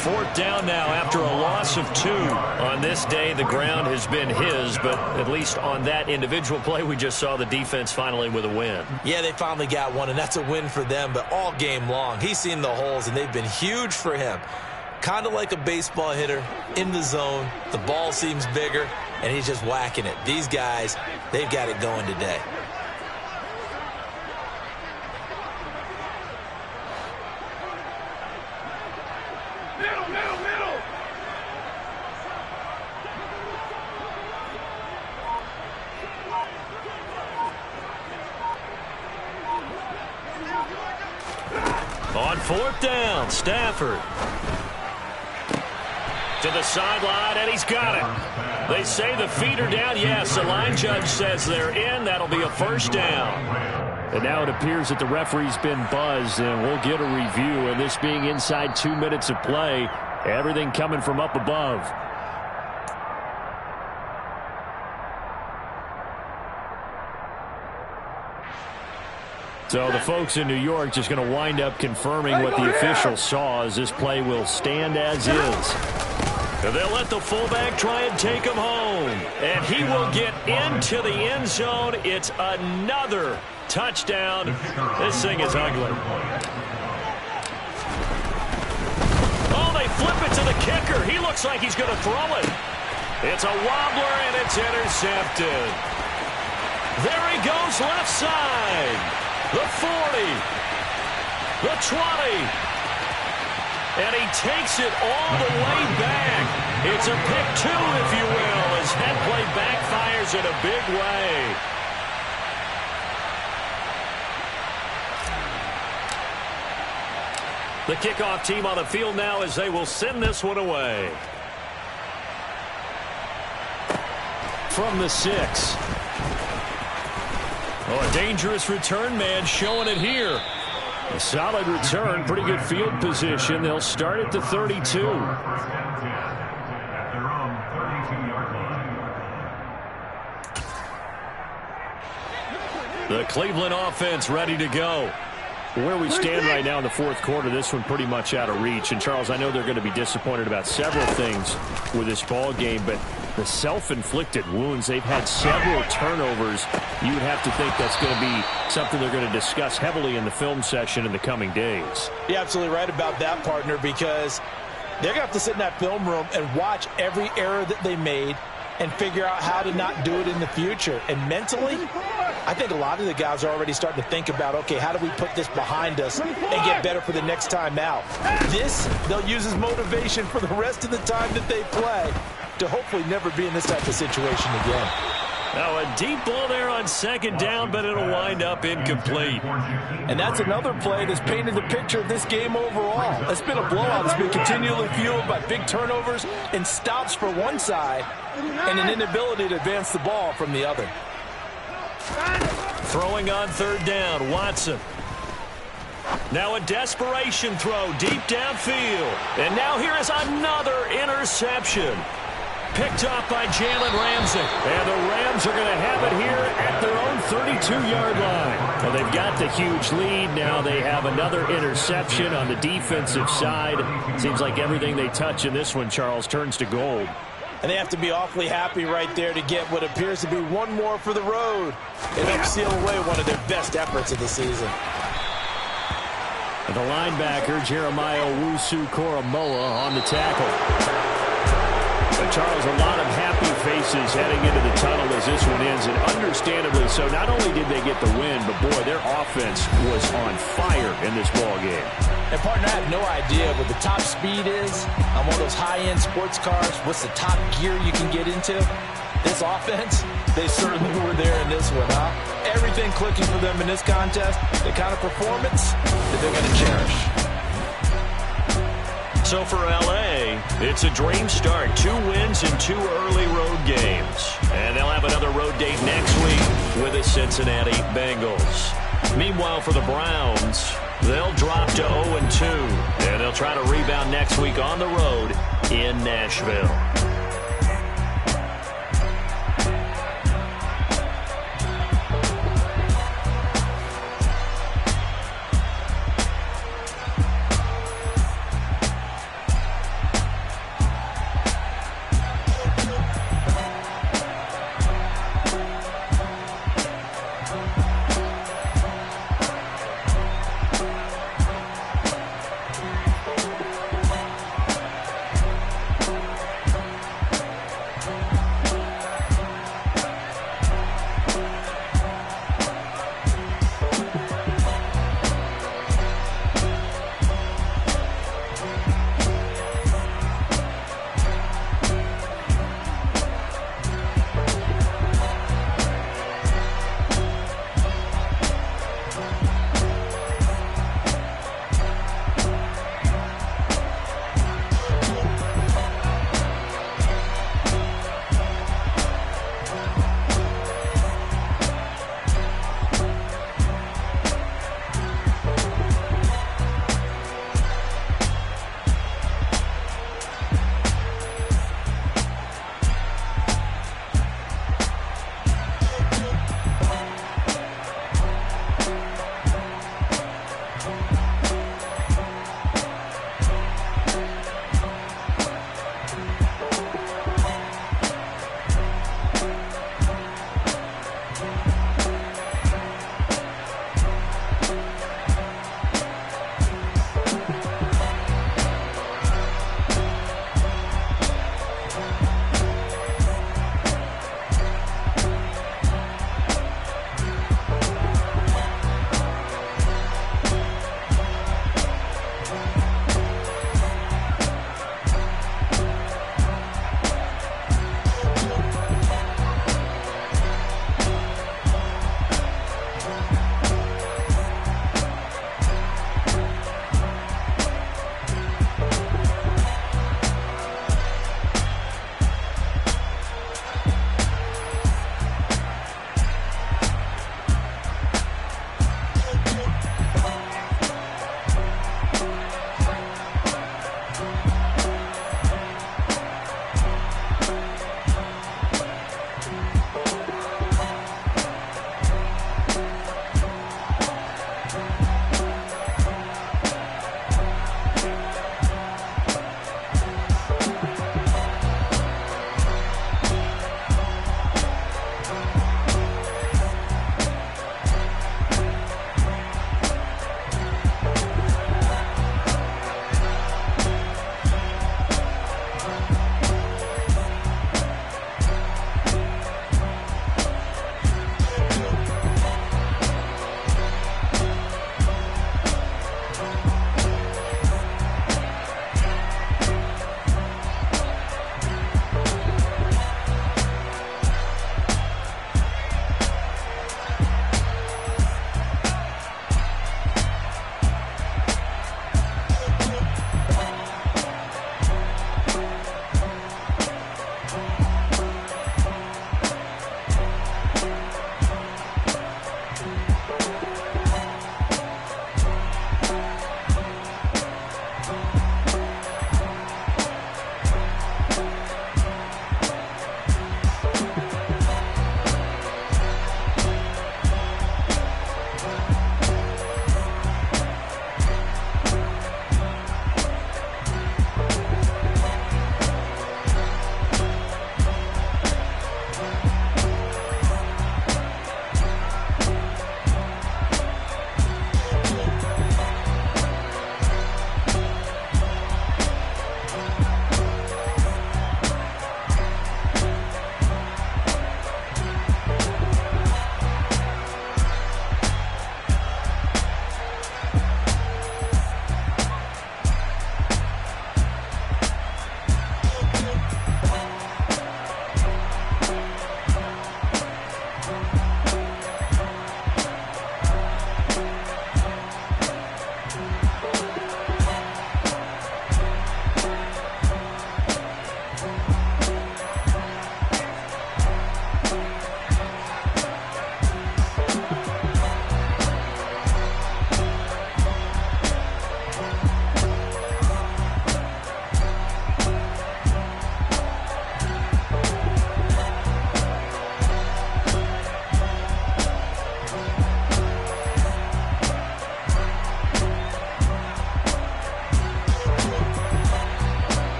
Fourth down now after a loss of 2. On this day, the ground has been his, but at least on that individual play, we just saw the defense finally with a win. Yeah, they finally got one, and that's a win for them, but all game long, he's seen the holes, and they've been huge for him. Kind of like a baseball hitter in the zone. The ball seems bigger, and he's just whacking it. These guys, they've got it going today. On fourth down, Stafford. To the sideline, and he's got it. They say the feet are down. Yes, the line judge says they're in. That'll be a first down. And now it appears that the referee's been buzzed, and we'll get a review. And this being inside 2 minutes of play, everything coming from up above. So the folks in New York just going to wind up confirming what the official saw as this play will stand as is. And they'll let the fullback try and take him home. And he will get into the end zone. It's another touchdown. This thing is ugly. Oh, they flip it to the kicker. He looks like he's going to throw it. It's a wobbler, and it's intercepted. There he goes left side. The 40, the 20, And he takes it all the way back. It's a pick 2, if you will, as that play backfires in a big way. The kickoff team on the field now as they will send this one away. From the 6. Oh, a dangerous return man showing it here. A solid return, pretty good field position. They'll start at the 32. First down 10 at their own 32-yard line. The Cleveland offense ready to go. Where we stand right now in the fourth quarter, this one pretty much out of reach. And, Charles, I know they're going to be disappointed about several things with this ball game, but the self-inflicted wounds, they've had several turnovers. You would have to think that's going to be something they're going to discuss heavily in the film session in the coming days. You're absolutely right about that, partner, because they're going to have to sit in that film room and watch every error that they made and figure out how to not do it in the future. And mentally, I think a lot of the guys are already starting to think about, okay, how do we put this behind us and get better for the next time out? This, they'll use as motivation for the rest of the time that they play to hopefully never be in this type of situation again. Now a deep ball there on second down, but it'll wind up incomplete. And that's another play that's painted the picture of this game overall. It's been a blowout. It's been continually fueled by big turnovers and stops for one side and an inability to advance the ball from the other. Throwing on third down, Watson. Now a desperation throw deep downfield. And now here is another interception. Picked off by Jalen Ramsey. And the Rams are going to have it here at their own 32-yard line. Well, they've got the huge lead. Now they have another interception on the defensive side. Seems like everything they touch in this one, Charles, turns to gold. And they have to be awfully happy right there to get what appears to be one more for the road. It helps seal away one of their best efforts of the season. And the linebacker, Jeremiah Owusu-Koramoah, on the tackle. But Charles, a lot of happy faces heading into the tunnel as this one ends, and understandably so. Not only did they get the win, but boy, their offense was on fire in this ball game. And partner, I have no idea what the top speed is on one of those high-end sports cars. What's the top gear you can get into? This offense, they certainly were there in this one, huh? Everything clicking for them in this contest, the kind of performance that they're going to cherish. So for L.A., it's a dream start. 2 wins in 2 early road games. And they'll have another road date next week with the Cincinnati Bengals. Meanwhile, for the Browns, they'll drop to 0-2. And they'll try to rebound next week on the road in Nashville.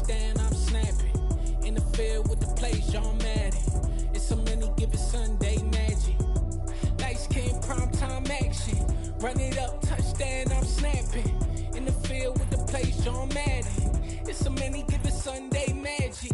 touchdown, I'm snapping. In the field with the plays, John Madden. It's a many given Sunday magic. Lights came primetime action. Run it up, touchdown, I'm snapping. In the field with the plays, John Madden. It's a many given Sunday magic.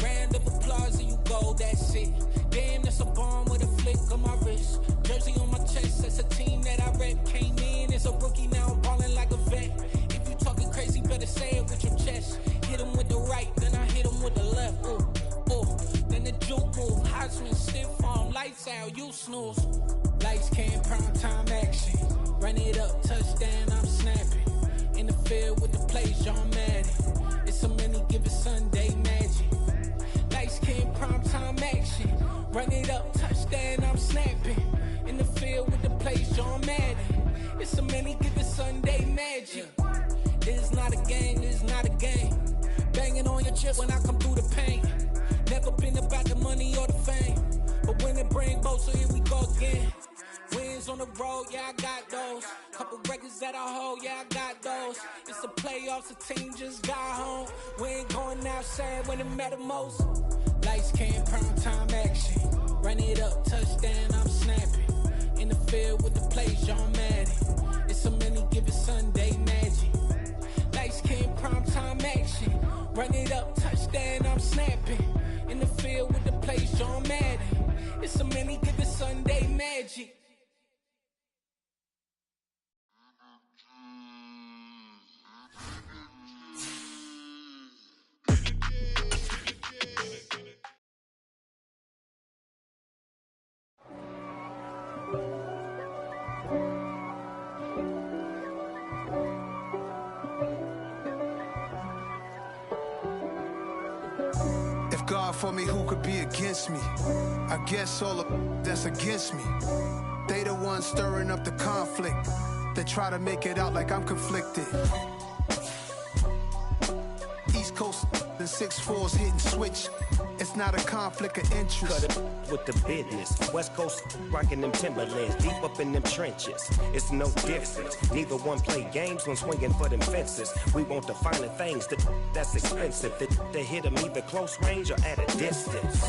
Round of applause and you go, that's it. Damn, that's a bomb with a flick on my wrist. Jersey on my chest, that's a team that I rep. Came in as a rookie, now I'm ballin' like a vet. If you talking crazy, better say it with your chest. Hit him with the right, then I hit him with the left. Then the juke move, Heisman, stiff arm, lights out, you snooze. Lights came, prime time action. Run it up, touchdown, I'm snapping. In the field with the plays, John Madden. It's a many given Sunday magic. Lights came, prime time action. Run it up, touchdown, I'm snapping. In the field with the plays, John Madden. It's a many given Sunday magic. This is not a game, this is not a game. Banging on your chest when I come through the pain. Never been about the money or the fame. But when it bring both, so here we go again. Wins on the road, yeah, I got those. Couple records that I hold, yeah, I got those. It's the playoffs, the team just got home. We ain't going outside when it matter most. Lights came, prime time action. Run it up, touchdown, I'm snapping. In the field with the plays, John Madden. It's a many given Sunday magic. Lights came, prime time action. Run it up, touchdown, I'm snapping. In the field with the plays, John Madden. It's a many given Sunday magic. God for me, who could be against me? I guess all of that's against me. They the ones stirring up the conflict. They try to make it out like I'm conflicted. East Coast and 6'4's hitting switch. It's not a conflict of interest. Cut it with the business. West Coast rocking them Timberlands, deep up in them trenches. It's no difference. Neither one play games when swinging for them fences. We want the finer things that's expensive. They hit them either close range or at a distance.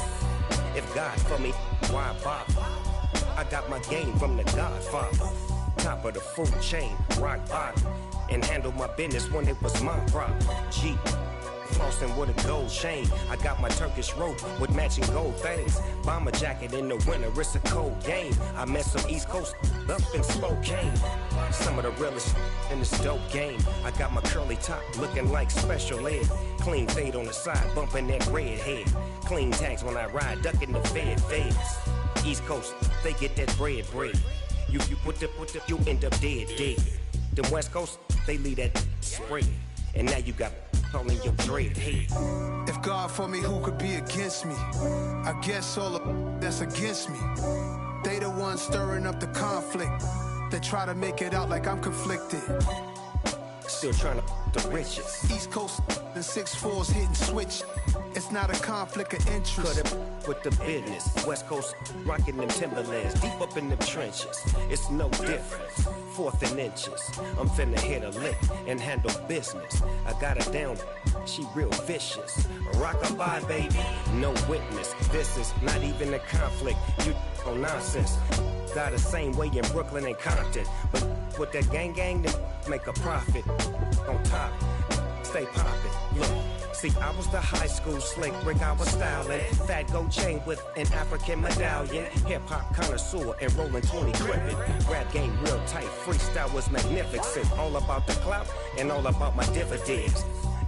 If God for me, why bother? I got my game from the Godfather. Top of the food chain, rock bottom. And handle my business when it was my problem. Jeep. Flossing with a gold chain. I got my Turkish rope with matching gold things. Bomber jacket in the winter, it's a cold game. I met some East Coast up in Spokane. Some of the realest in this dope game. I got my curly top looking like special ed. Clean fade on the side, bumping that red head. Clean tags when I ride, ducking the feds. East Coast, they get that bread. You put the, you end up dead. Them West Coast, they leave that spread. And now you got calling your dread head. If God for me, who could be against me? I guess all of that's against me. They the ones stirring up the conflict. They try to make it out like I'm conflicted. Still trying to the riches. East Coast and 6'4's hitting switch. It's not a conflict of interest. Cut it with the business. West Coast rocking them Timberlands, deep up in them trenches. It's no difference. 4th and inches. I'm finna hit a lick and handle business. I got her down, she real vicious. Rock-a-bye, baby, no witness. This is not even a conflict. You on nonsense. Got the same way in Brooklyn and Compton. But with that gang, then make a profit. On top, stay poppin'. Look. See, I was the high school slick Rick, I was styling. Fat gold chain with an African medallion. Hip-hop connoisseur and rolling 20 crippin'. Rap game real tight, freestyle was magnificent. All about the clout and all about my dividends.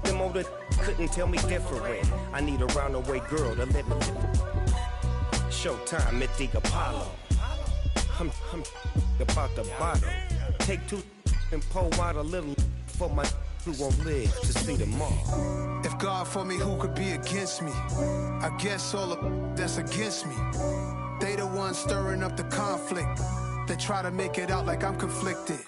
Them older couldn't tell me different. I need a round-away girl to let me Showtime at the Apollo. I'm about the bottom. Take 2 and pour out a little for my who won't live to see tomorrow. If God for me, who could be against me? I guess all of that's against me. They the ones stirring up the conflict. They try to make it out like I'm conflicted.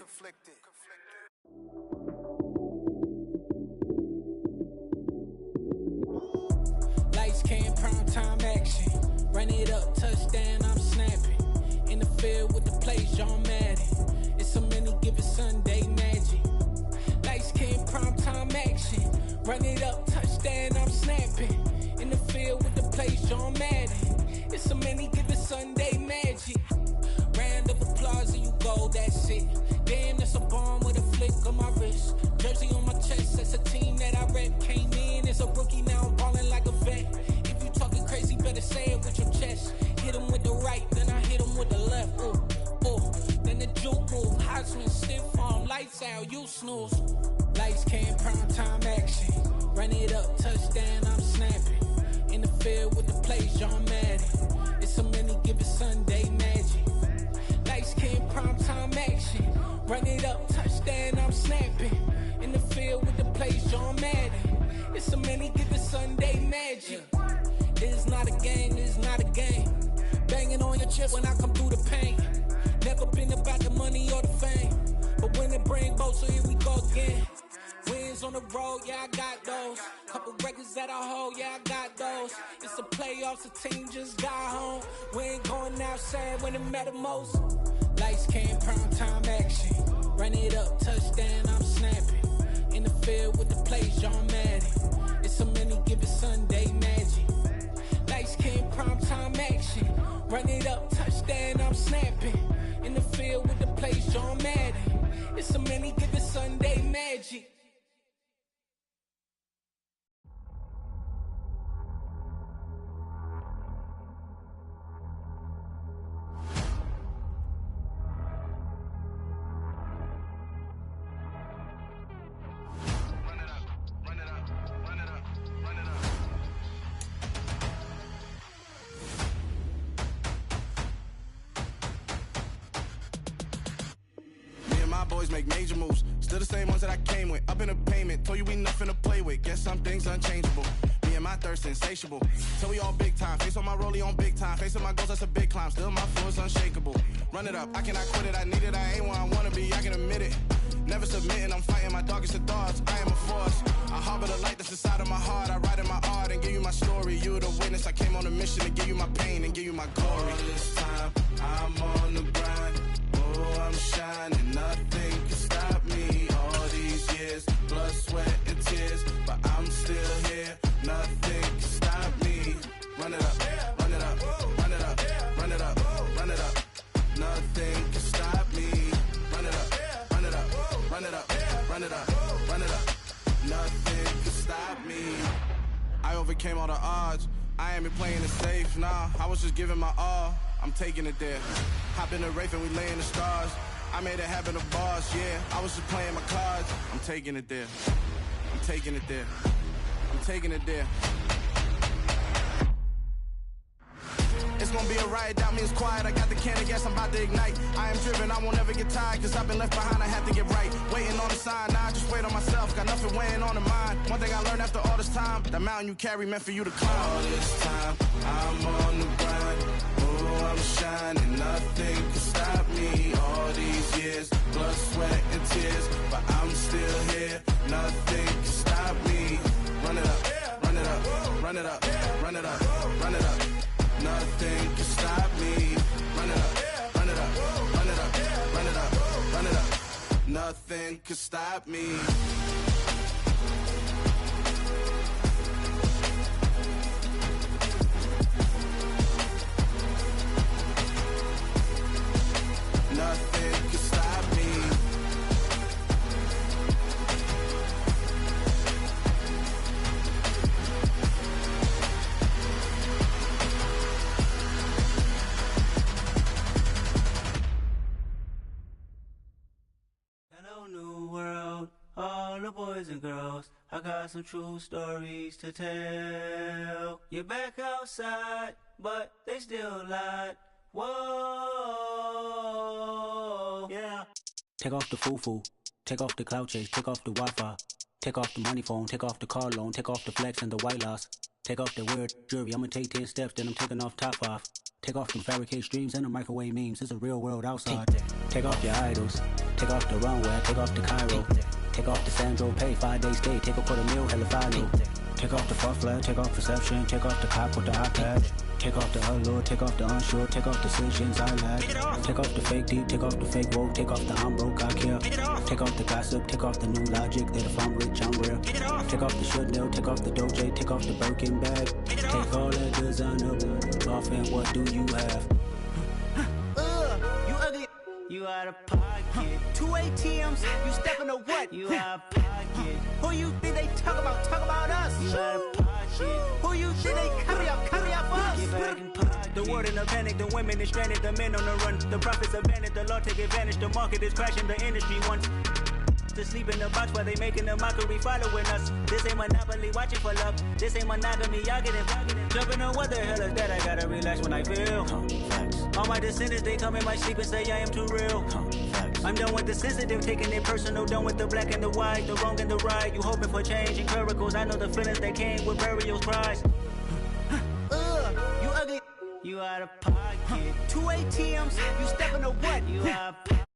Lights came, prime time action. Run it up, touchdown, I'm snapping. In the field with the plays, John Madden. It's a many given Sunday magic. Lights came, prime time action. Run it up, touchdown. place, John Madden. It's so many given Sunday magic. Round of applause and you go, that's it. Damn, that's a bomb with a flick on my wrist. Jersey on my chest, that's a team that I rep. Came in as a rookie, now I'm ballin' like a vet. If you talking crazy, better say it with your chest. Hit him with the right, then I hit him with the left. Ooh, ooh. Then the juke move, high swing, stiff arm, lights out, you snooze. Lights came, prime time action. Run it up, touchdown, I'm snapping. In the field with the plays, John Madden. It's so many given Sunday magic. Lights came, prime time action. Run it up, touchdown, I'm snapping. In the field with the plays, John Madden. It's so many given Sunday magic. It's not a game, it's not a game. Banging on your chest when I come through the pain. Never been about the money or the fame. But when it bring both, so here we go again. Wins on the road, yeah, I got those. Couple records that I hold, yeah, I got those. It's the playoffs, the team just got home. We ain't going outside when it matter most. Lights came, prime time action. Run it up, touchdown, I'm snapping. In the field with the plays, John Madden. It's so many given Sunday magic. Lights came, prime time action. Run it up, touchdown, I'm snapping. In the field with the plays, John Madden. It's so many given Sunday magic. Boys make major moves, still the same ones that I came with. Up in a payment, told you we nothing to play with. Guess some things unchangeable. Me and my thirst insatiable. So we all big time. Face on my rollie on big time. Facing my goals, that's a big climb. Still my flow is unshakable. Run it up, I cannot quit it. I need it, I ain't where I wanna be. I can admit it. Never submitting, I'm fighting my darkest of thoughts. I am a force. I harbor the light that's inside of my heart. I write in my art and give you my story. You the witness. I came on a mission to give you my pain and give you my glory. All this time, I'm on the grind. Oh, I'm shining, nothing can stop me. All these years, blood, sweat, and tears, but I'm still here. Nothing can stop me. Run it up, run it up, run it up, run it up, run it up. Nothing can stop me. Run it up, run it up, run it up, run it up, run it up. Nothing can stop me. I overcame all the odds. I ain't been playing it safe, nah. I was just giving my all. I'm taking it there. Hop in the Wraith and we lay in the stars. I made it happen to boss, yeah. I was just playing my cards. I'm taking it there. I'm taking it there. I'm taking it there. It's gonna be a riot, doubt me it's quiet. I got the can of gas, I'm about to ignite. I am driven, I won't ever get tired, cause I've been left behind, I have to get right. Waiting on the sign, now I just wait on myself. Got nothing weighing on the mind. One thing I learned after all this time, that mountain you carry meant for you to climb. All this time, I'm on the grind. Oh, I'm shining, nothing can stop me. All these years, blood, sweat, and tears, but I'm still here. Nothing can stop me. Run it up, run it up, run it up, run it up, run it up. Nothing can stop me. Run it up, run it up, run it up, run it up, run it up. Nothing can stop me. Nothing can stop me. Hello, new world, all the boys and girls. I got some true stories to tell. You're back outside, but they still lied. Whoa, yeah. Take off the foo-foo, take off the cloud chase, take off the Wi-Fi, take off the money phone, take off the car loan, take off the flex and the white loss, take off the weird jewelry. I'ma take 10 steps, then I'm taking off top 5. Take off them fabricate streams and the microwave memes. It's a real world outside. Take off your idols, take off the runway, take off the Cairo, take off the Sandro Pay, 5-day stay, take a quarter meal, hella final. Take off the fuck flag, take off perception, take off the cop with the iPad. Take off the allure, take off the unsure, take off decisions I lack. Take off the fake deep, take off the fake woke, take off the I'm broke, I care. Take off the gossip, take off the new logic that if I'm rich, I'm rare. Take off the should know, take off the doje, take off the Birkin bag. Take all that designer off and what do you have? You ugly. You out of pocket. 2 ATMs, you stepping to what? You out of pocket. Who you think they talk about? Talk about us. You out of pocket. Who you think they copy up for us? Get back in pocket. The world in a panic, the women is stranded, the men on the run. The profits abandoned, the law take advantage. The market is crashing, the industry wants to sleep in the box while they making a mockery following us. This ain't Monopoly, watching for love. This ain't monogamy, y'all getting jumping on what the hell is that? I gotta relax when I feel. All my descendants, they come in my sleep and say I am too real. I'm done with the sensitive, taking it personal. Done with the black and the white, the wrong and the right. You hoping for change and miracles. I know the feelings that came with burials, cries. You ugly. You out of pocket. 2 ATMs, you stepping to what? You out of pocket.